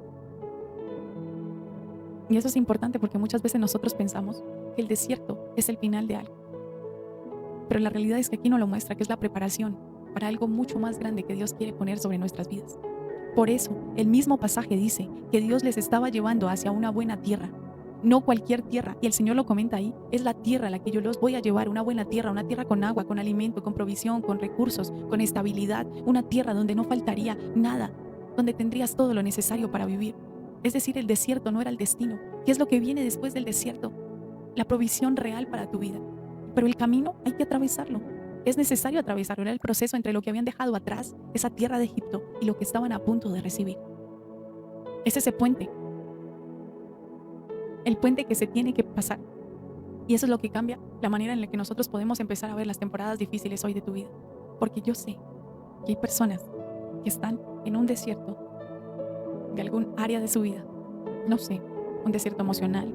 Y eso es importante porque muchas veces nosotros pensamos que el desierto es el final de algo. Pero la realidad es que aquí nos lo muestra, que es la preparación para algo mucho más grande que Dios quiere poner sobre nuestras vidas. Por eso, el mismo pasaje dice que Dios les estaba llevando hacia una buena tierra, no cualquier tierra. Y el Señor lo comenta ahí, es la tierra a la que yo los voy a llevar, una buena tierra, una tierra con agua, con alimento, con provisión, con recursos, con estabilidad, una tierra donde no faltaría nada, donde tendrías todo lo necesario para vivir. Es decir, el desierto no era el destino. ¿Qué es lo que viene después del desierto? La provisión real para tu vida. Pero el camino hay que atravesarlo. Es necesario atravesarlo. Era el proceso entre lo que habían dejado atrás, esa tierra de Egipto, y lo que estaban a punto de recibir. Es ese puente. El puente que se tiene que pasar. Y eso es lo que cambia la manera en la que nosotros podemos empezar a ver las temporadas difíciles hoy de tu vida. Porque yo sé que hay personas que están en un desierto de algún área de su vida. No sé, un desierto emocional,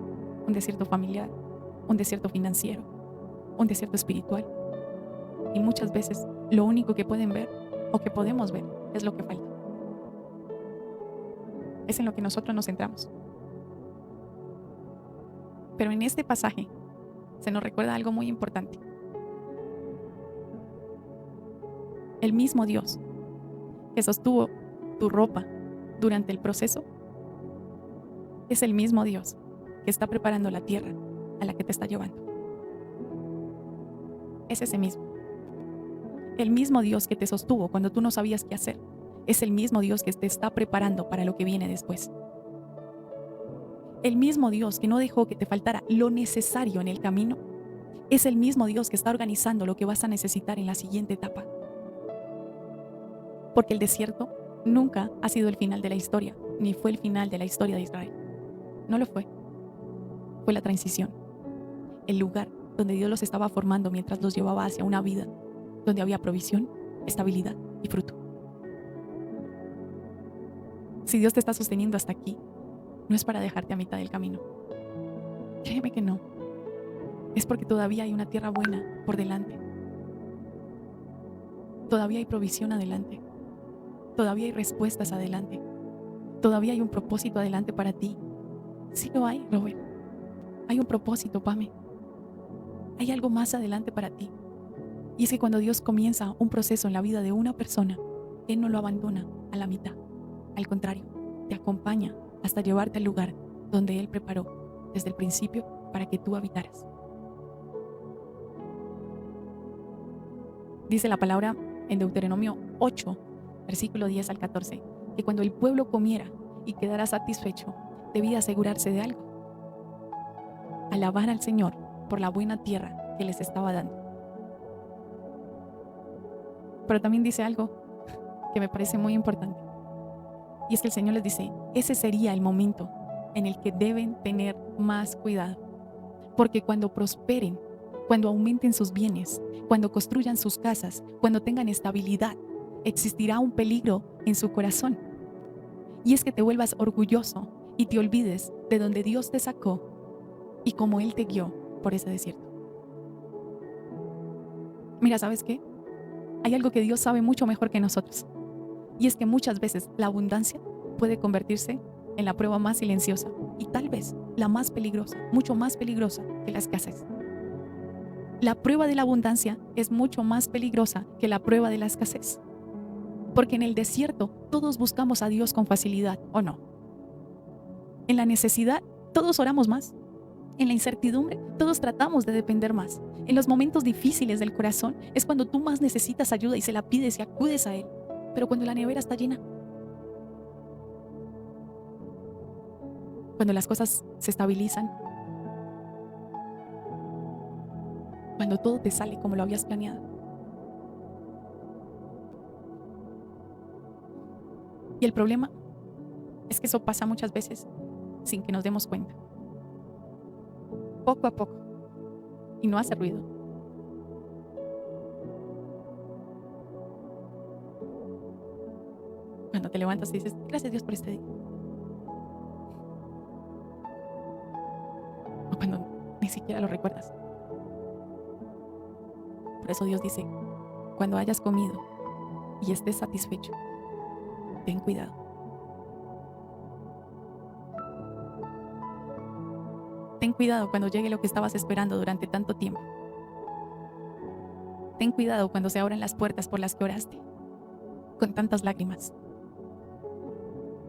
un desierto familiar, un desierto financiero, un desierto espiritual. Y muchas veces lo único que pueden ver o que podemos ver es lo que falta. Es en lo que nosotros nos centramos. Pero en este pasaje se nos recuerda algo muy importante. El mismo Dios que sostuvo tu ropa durante el proceso es el mismo Dios que está preparando la tierra a la que te está llevando. Es ese mismo. El mismo Dios que te sostuvo cuando tú no sabías qué hacer es el mismo Dios que te está preparando para lo que viene después. El mismo Dios que no dejó que te faltara lo necesario en el camino es el mismo Dios que está organizando lo que vas a necesitar en la siguiente etapa. Porque el desierto nunca ha sido el final de la historia, ni fue el final de la historia de Israel. No lo fue. Fue la transición. El lugar donde Dios los estaba formando mientras los llevaba hacia una vida donde había provisión, estabilidad y fruto. Si Dios te está sosteniendo hasta aquí, no es para dejarte a mitad del camino. Créeme que no. Es porque todavía hay una tierra buena por delante. Todavía hay provisión adelante. Todavía hay respuestas adelante. Todavía hay un propósito adelante para ti. Sí lo hay, Robert. Hay un propósito, Pame. Hay algo más adelante para ti. Y es que cuando Dios comienza un proceso en la vida de una persona, Él no lo abandona a la mitad. Al contrario, te acompaña hasta llevarte al lugar donde Él preparó desde el principio para que tú habitaras. Dice la palabra en Deuteronomio 8, versículo 10 al 14, que cuando el pueblo comiera y quedara satisfecho, debía asegurarse de algo: alabar al Señor por la buena tierra que les estaba dando. Pero también dice algo que me parece muy importante. Y es que el Señor les dice, ese sería el momento en el que deben tener más cuidado. Porque cuando prosperen, cuando aumenten sus bienes, cuando construyan sus casas, cuando tengan estabilidad, existirá un peligro en su corazón. Y es que te vuelvas orgulloso y te olvides de donde Dios te sacó y cómo Él te guió por ese desierto. Mira, ¿sabes qué? Hay algo que Dios sabe mucho mejor que nosotros. Y es que muchas veces la abundancia puede convertirse en la prueba más silenciosa y tal vez la más peligrosa, mucho más peligrosa que la escasez. La prueba de la abundancia es mucho más peligrosa que la prueba de la escasez. Porque en el desierto todos buscamos a Dios con facilidad, ¿o no? En la necesidad, todos oramos más. En la incertidumbre, todos tratamos de depender más. En los momentos difíciles del corazón es cuando tú más necesitas ayuda y se la pides y acudes a Él. Pero cuando la nevera está llena, cuando las cosas se estabilizan, cuando todo te sale como lo habías planeado. Y el problema es que eso pasa muchas veces sin que nos demos cuenta. Poco a poco. Y no hace ruido. Cuando te levantas y dices, gracias Dios por este día. O cuando ni siquiera lo recuerdas. Por eso Dios dice, cuando hayas comido y estés satisfecho, ten cuidado. Ten cuidado cuando llegue lo que estabas esperando durante tanto tiempo. Ten cuidado cuando se abran las puertas por las que oraste, con tantas lágrimas.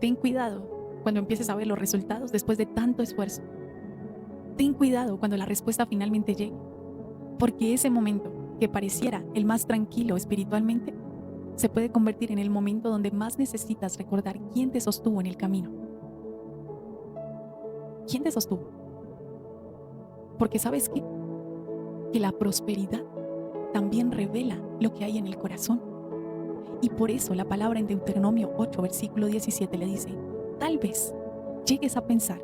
Ten cuidado cuando empieces a ver los resultados después de tanto esfuerzo. Ten cuidado cuando la respuesta finalmente llegue, porque ese momento que pareciera el más tranquilo espiritualmente, se puede convertir en el momento donde más necesitas recordar quién te sostuvo en el camino. ¿Quién te sostuvo? Porque ¿sabes qué? Que la prosperidad también revela lo que hay en el corazón. Y por eso la palabra en Deuteronomio 8, versículo 17 le dice, tal vez llegues a pensar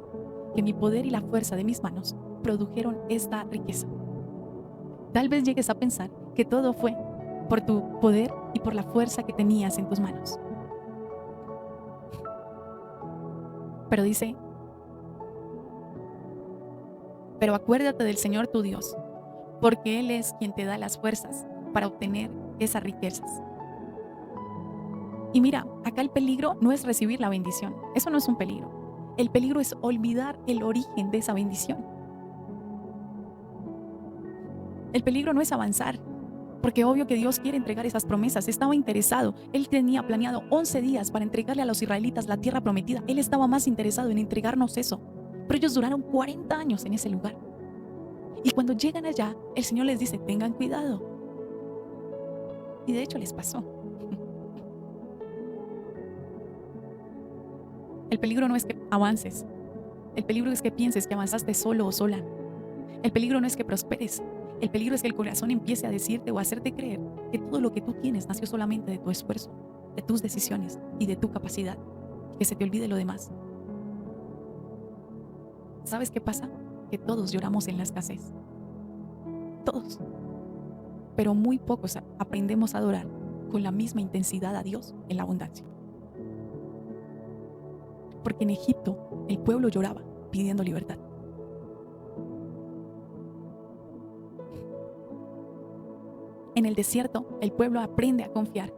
que mi poder y la fuerza de mis manos produjeron esta riqueza. Tal vez llegues a pensar que todo fue por tu poder y por la fuerza que tenías en tus manos. Pero dice, pero acuérdate del Señor tu Dios, porque Él es quien te da las fuerzas para obtener esas riquezas. Y mira, acá el peligro no es recibir la bendición, eso no es un peligro. El peligro es olvidar el origen de esa bendición. El peligro no es avanzar, porque obvio que Dios quiere entregar esas promesas, estaba interesado. Él tenía planeado 11 días para entregarle a los israelitas la tierra prometida. Él estaba más interesado en entregarnos eso, pero ellos duraron 40 años en ese lugar. Y cuando llegan allá, el Señor les dice, tengan cuidado. Y de hecho les pasó. El peligro no es que avances. El peligro es que pienses que avanzaste solo o sola. El peligro no es que prosperes. El peligro es que el corazón empiece a decirte o a hacerte creer que todo lo que tú tienes nació solamente de tu esfuerzo, de tus decisiones y de tu capacidad. Que se te olvide lo demás. ¿Sabes qué pasa? Que todos lloramos en la escasez. Todos. Pero muy pocos aprendemos a adorar con la misma intensidad a Dios en la abundancia. Porque en Egipto el pueblo lloraba pidiendo libertad. En el desierto el pueblo aprende a confiar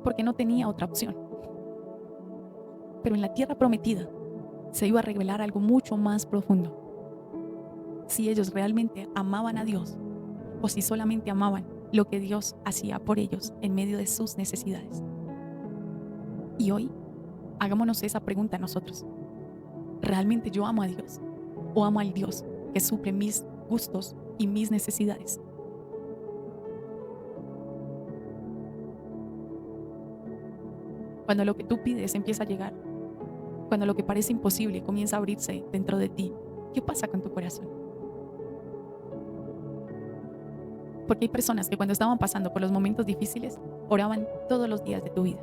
porque no tenía otra opción. Pero en la tierra prometida se iba a revelar algo mucho más profundo. Si ellos realmente amaban a Dios o si solamente amaban lo que Dios hacía por ellos en medio de sus necesidades. Y hoy, hagámonos esa pregunta a nosotros. ¿Realmente yo amo a Dios o amo al Dios que suple mis gustos y mis necesidades? Cuando lo que tú pides empieza a llegar, cuando lo que parece imposible comienza a abrirse dentro de ti, ¿qué pasa con tu corazón? Porque hay personas que cuando estaban pasando por los momentos difíciles, oraban todos los días de tu vida.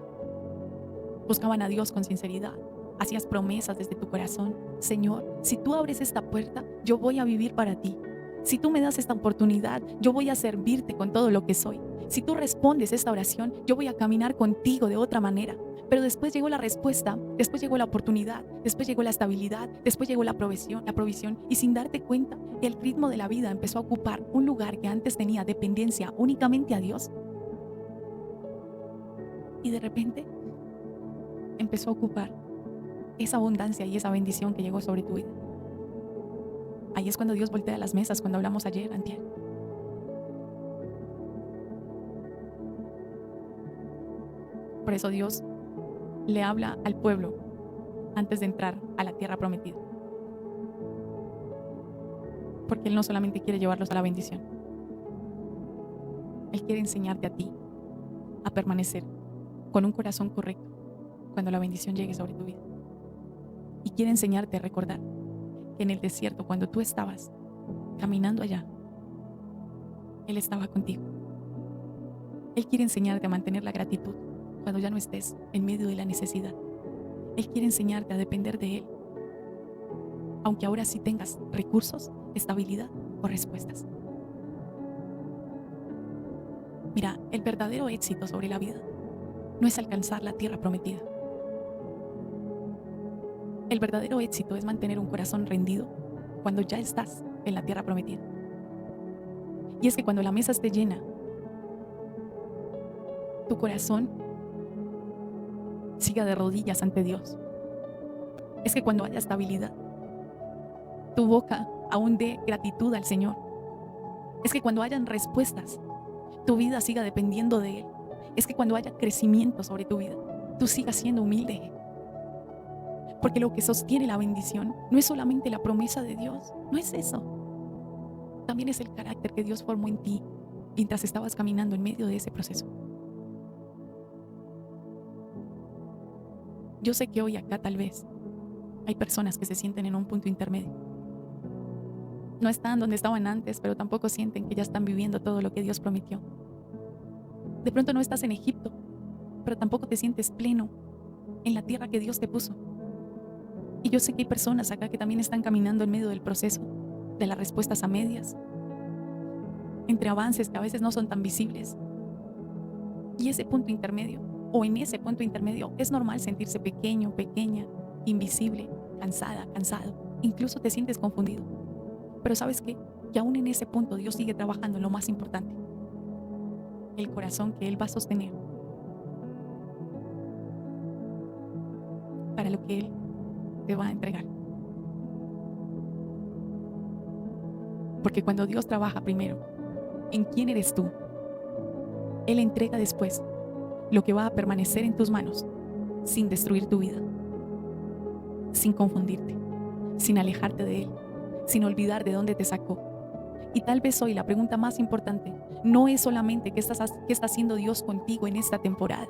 Buscaban a Dios con sinceridad. Hacías promesas desde tu corazón. Señor, si tú abres esta puerta, yo voy a vivir para ti. Si tú me das esta oportunidad, yo voy a servirte con todo lo que soy. Si tú respondes esta oración, yo voy a caminar contigo de otra manera. Pero después llegó la respuesta, después llegó la oportunidad, después llegó la estabilidad, después llegó la provisión, y sin darte cuenta, el ritmo de la vida empezó a ocupar un lugar que antes tenía dependencia únicamente a Dios. Y de repente empezó a ocupar esa abundancia y esa bendición que llegó sobre tu vida. Ahí es cuando Dios voltea las mesas, cuando hablamos ayer, antier. Por eso Dios le habla al pueblo antes de entrar a la tierra prometida. Porque Él no solamente quiere llevarlos a la bendición. Él quiere enseñarte a ti a permanecer con un corazón correcto cuando la bendición llegue sobre tu vida. Y quiere enseñarte a recordar que en el desierto, cuando tú estabas caminando allá, Él estaba contigo. Él quiere enseñarte a mantener la gratitud cuando ya no estés en medio de la necesidad. Él quiere enseñarte a depender de Él, aunque ahora sí tengas recursos, estabilidad o respuestas. Mira, el verdadero éxito sobre la vida no es alcanzar la tierra prometida. El verdadero éxito es mantener un corazón rendido cuando ya estás en la tierra prometida. Y es que cuando la mesa esté llena, tu corazón siga de rodillas ante Dios. Es que cuando haya estabilidad, tu boca aún dé gratitud al Señor. Es que cuando hayan respuestas, tu vida siga dependiendo de Él. Es que cuando haya crecimiento sobre tu vida, tú sigas siendo humilde. Porque lo que sostiene la bendición no es solamente la promesa de Dios, no es eso. También es el carácter que Dios formó en ti mientras estabas caminando en medio de ese proceso. Yo sé que hoy acá tal vez hay personas que se sienten en un punto intermedio. No están donde estaban antes, pero tampoco sienten que ya están viviendo todo lo que Dios prometió. De pronto no estás en Egipto, pero tampoco te sientes pleno en la tierra que Dios te puso. Y yo sé que hay personas acá que también están caminando en medio del proceso, de las respuestas a medias, entre avances que a veces no son tan visibles. Y ese punto intermedio, o en ese punto intermedio, es normal sentirse pequeño, pequeña, invisible, cansada, cansado. Incluso te sientes confundido. Pero ¿sabes qué? Que aún en ese punto Dios sigue trabajando en lo más importante. El corazón que Él va a sostener para lo que Él te va a entregar. Porque cuando Dios trabaja primero en quién eres tú, Él entrega después lo que va a permanecer en tus manos sin destruir tu vida, sin confundirte, sin alejarte de Él, sin olvidar de dónde te sacó. Y tal vez hoy la pregunta más importante no es solamente qué está haciendo Dios contigo en esta temporada,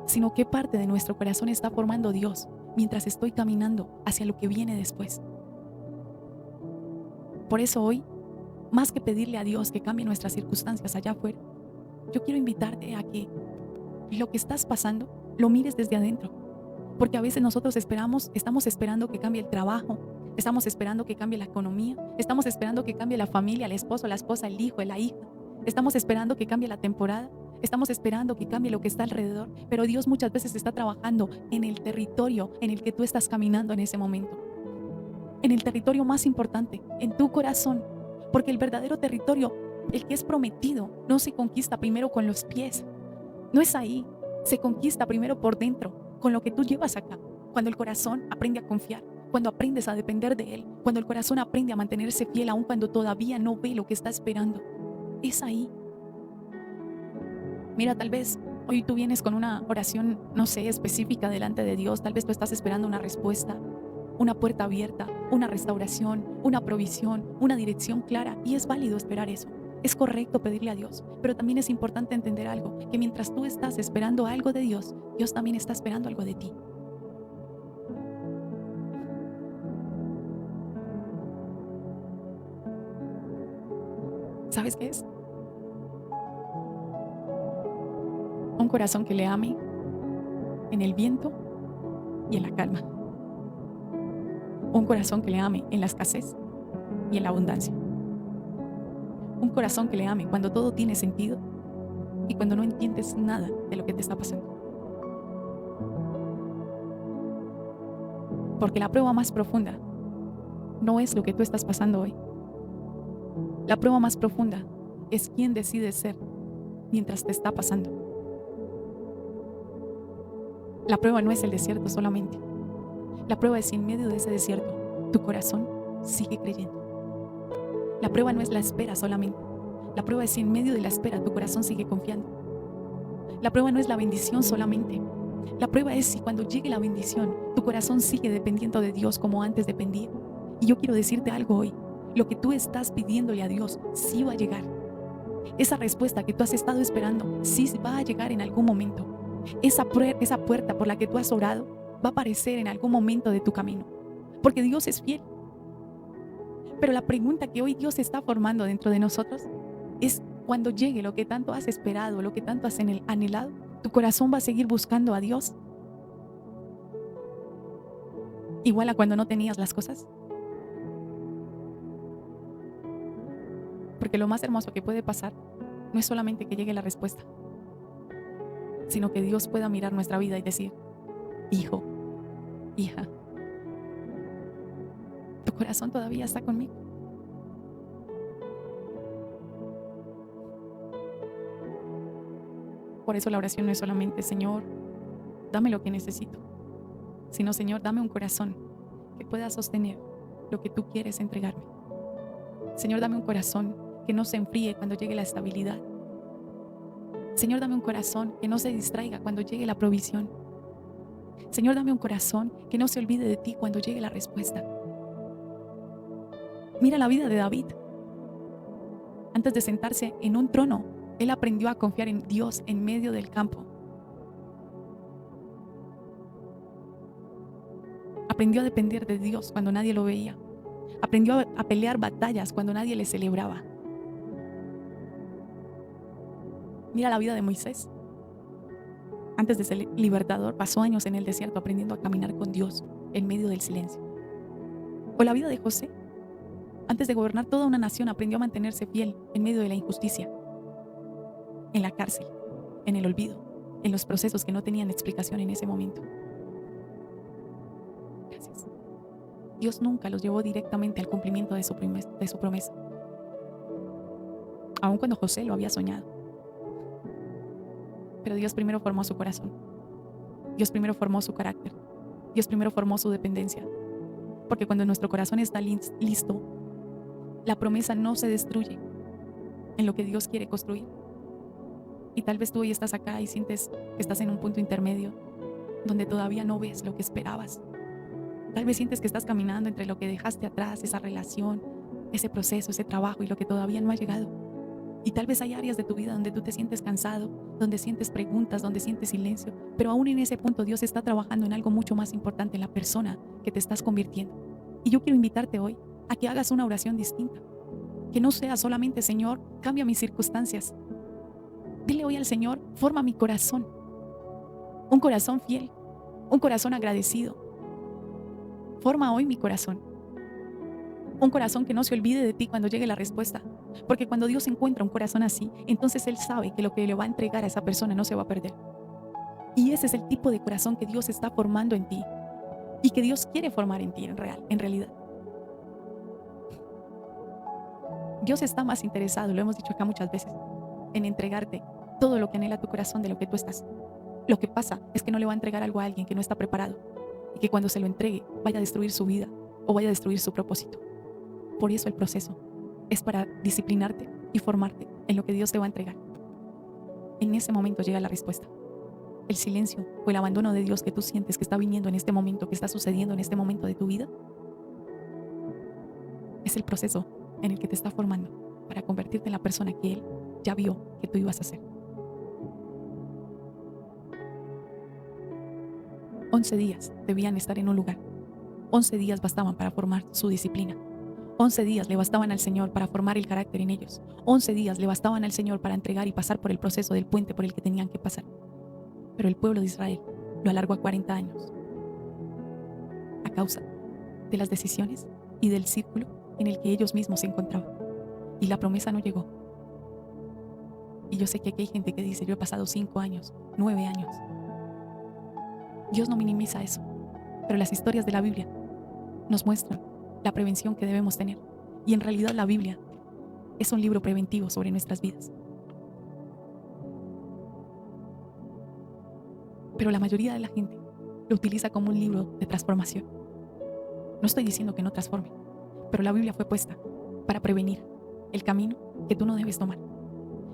sino qué parte de nuestro corazón está formando Dios mientras estoy caminando hacia lo que viene después. Por eso hoy, más que pedirle a Dios que cambie nuestras circunstancias allá afuera, yo quiero invitarte a que lo que estás pasando lo mires desde adentro. Porque a veces nosotros estamos esperando que cambie el trabajo, estamos esperando que cambie la economía, estamos esperando que cambie la familia, el esposo, la esposa, el hijo, la hija, estamos esperando que cambie la temporada, estamos esperando que cambie lo que está alrededor, pero Dios muchas veces está trabajando en el territorio en el que tú estás caminando en ese momento, en el territorio más importante, en tu corazón, porque el verdadero territorio, el que es prometido, no se conquista primero con los pies, no es ahí, se conquista primero por dentro, con lo que tú llevas acá, cuando el corazón aprende a confiar, cuando aprendes a depender de Él, cuando el corazón aprende a mantenerse fiel aun cuando todavía no ve lo que está esperando. Es ahí. Mira, tal vez hoy tú vienes con una oración, no sé, específica delante de Dios, tal vez tú estás esperando una respuesta, una puerta abierta, una restauración, una provisión, una dirección clara, y es válido esperar eso. Es correcto pedirle a Dios, pero también es importante entender algo, que mientras tú estás esperando algo de Dios, Dios también está esperando algo de ti. ¿Sabes qué es? Un corazón que le ame en el viento y en la calma. Un corazón que le ame en la escasez y en la abundancia. Un corazón que le ame cuando todo tiene sentido y cuando no entiendes nada de lo que te está pasando. Porque la prueba más profunda no es lo que tú estás pasando hoy. La prueba más profunda es quién decides ser mientras te está pasando. La prueba no es el desierto solamente. La prueba es si en medio de ese desierto tu corazón sigue creyendo. La prueba no es la espera solamente. La prueba es si en medio de la espera tu corazón sigue confiando. La prueba no es la bendición solamente. La prueba es si cuando llegue la bendición, tu corazón sigue dependiendo de Dios como antes dependía. Y yo quiero decirte algo hoy. Lo que tú estás pidiéndole a Dios sí va a llegar. Esa respuesta que tú has estado esperando sí va a llegar en algún momento. Esa puerta por la que tú has orado va a aparecer en algún momento de tu camino. Porque Dios es fiel. Pero la pregunta que hoy Dios está formando dentro de nosotros es: cuando llegue lo que tanto has esperado, lo que tanto has anhelado, ¿tu corazón va a seguir buscando a Dios? Igual a cuando no tenías las cosas. Porque lo más hermoso que puede pasar no es solamente que llegue la respuesta, sino que Dios pueda mirar nuestra vida y decir: hijo, hija, tu corazón todavía está conmigo. Por eso la oración no es solamente: Señor, dame lo que necesito, sino: Señor, dame un corazón que pueda sostener lo que tú quieres entregarme. Señor, dame un corazón que no se enfríe cuando llegue la estabilidad. Señor, dame un corazón que no se distraiga cuando llegue la provisión. Señor, dame un corazón que no se olvide de ti cuando llegue la respuesta. Mira la vida de David. Antes de sentarse en un trono, él aprendió a confiar en Dios en medio del campo. Aprendió a depender de Dios cuando nadie lo veía. Aprendió a pelear batallas cuando nadie le celebraba. Mira la vida de Moisés. Antes de ser libertador, pasó años en el desierto aprendiendo a caminar con Dios en medio del silencio. O la vida de José. Antes de gobernar toda una nación, aprendió a mantenerse fiel en medio de la injusticia, en la cárcel, en el olvido, en los procesos que no tenían explicación en ese momento. Gracias. Dios nunca los llevó directamente al cumplimiento de su promesa, aun cuando José lo había soñado. Pero Dios primero formó su corazón. Dios primero formó su carácter. Dios primero formó su dependencia. Porque cuando nuestro corazón está listo, la promesa no se destruye en lo que Dios quiere construir. Y tal vez tú hoy estás acá y sientes que estás en un punto intermedio donde todavía no ves lo que esperabas. Tal vez sientes que estás caminando entre lo que dejaste atrás, esa relación, ese proceso, ese trabajo, y lo que todavía no ha llegado. Y tal vez hay áreas de tu vida donde tú te sientes cansado, donde sientes preguntas, donde sientes silencio, pero aún en ese punto Dios está trabajando en algo mucho más importante, en la persona que te estás convirtiendo. Y yo quiero invitarte hoy a que hagas una oración distinta, que no sea solamente: Señor, cambia mis circunstancias. Dile hoy al Señor: forma mi corazón, un corazón fiel, un corazón agradecido. Forma hoy mi corazón, un corazón que no se olvide de ti cuando llegue la respuesta. Porque cuando Dios encuentra un corazón así, entonces Él sabe que lo que le va a entregar a esa persona no se va a perder. Y ese es el tipo de corazón que Dios está formando en ti y que Dios quiere formar en ti en realidad. Dios está más interesado, lo hemos dicho acá muchas veces, en entregarte todo lo que anhela tu corazón de lo que tú estás. Lo que pasa es que no le va a entregar algo a alguien que no está preparado y que cuando se lo entregue vaya a destruir su vida o vaya a destruir su propósito. Por eso el proceso es para disciplinarte y formarte en lo que Dios te va a entregar. En ese momento llega la respuesta. El silencio o el abandono de Dios que tú sientes que está viniendo en este momento, que está sucediendo en este momento de tu vida, es el proceso en el que te está formando para convertirte en la persona que Él ya vio que tú ibas a ser. 11 días debían estar en un lugar. 11 días bastaban para formar su disciplina. 11 días le bastaban al Señor para formar el carácter en ellos. 11 días le bastaban al Señor para entregar y pasar por el proceso del puente por el que tenían que pasar. Pero el pueblo de Israel lo alargó a 40 años a causa de las decisiones y del círculo en el que ellos mismos se encontraban. Y la promesa no llegó. Y yo sé que aquí hay gente que dice: yo he pasado 5 años, 9 años. Dios no minimiza eso, pero las historias de la Biblia nos muestran la prevención que debemos tener. Y en realidad la Biblia es un libro preventivo sobre nuestras vidas. Pero la mayoría de la gente lo utiliza como un libro de transformación. No estoy diciendo que no transforme, pero la Biblia fue puesta para prevenir el camino que tú no debes tomar.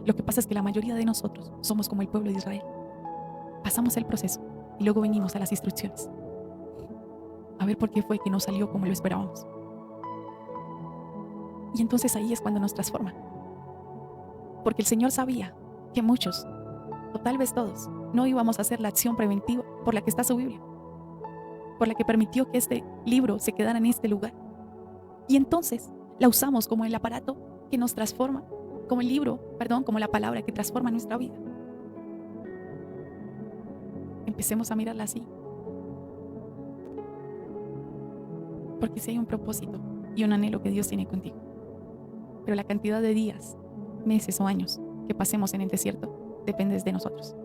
Lo que pasa es que la mayoría de nosotros somos como el pueblo de Israel. Pasamos el proceso, Y luego venimos a las instrucciones. A ver por qué fue que no salió como lo esperábamos. Y entonces ahí es cuando nos transforma. Porque el Señor sabía que muchos, o tal vez todos, no íbamos a hacer la acción preventiva por la que está su Biblia, por la que permitió que este libro se quedara en este lugar. Y entonces la usamos como el aparato que nos transforma, como el libro, como la palabra que transforma nuestra vida. Empecemos a mirarla así. Porque sí hay un propósito y un anhelo que Dios tiene contigo. Pero la cantidad de días, meses o años que pasemos en el desierto depende de nosotros.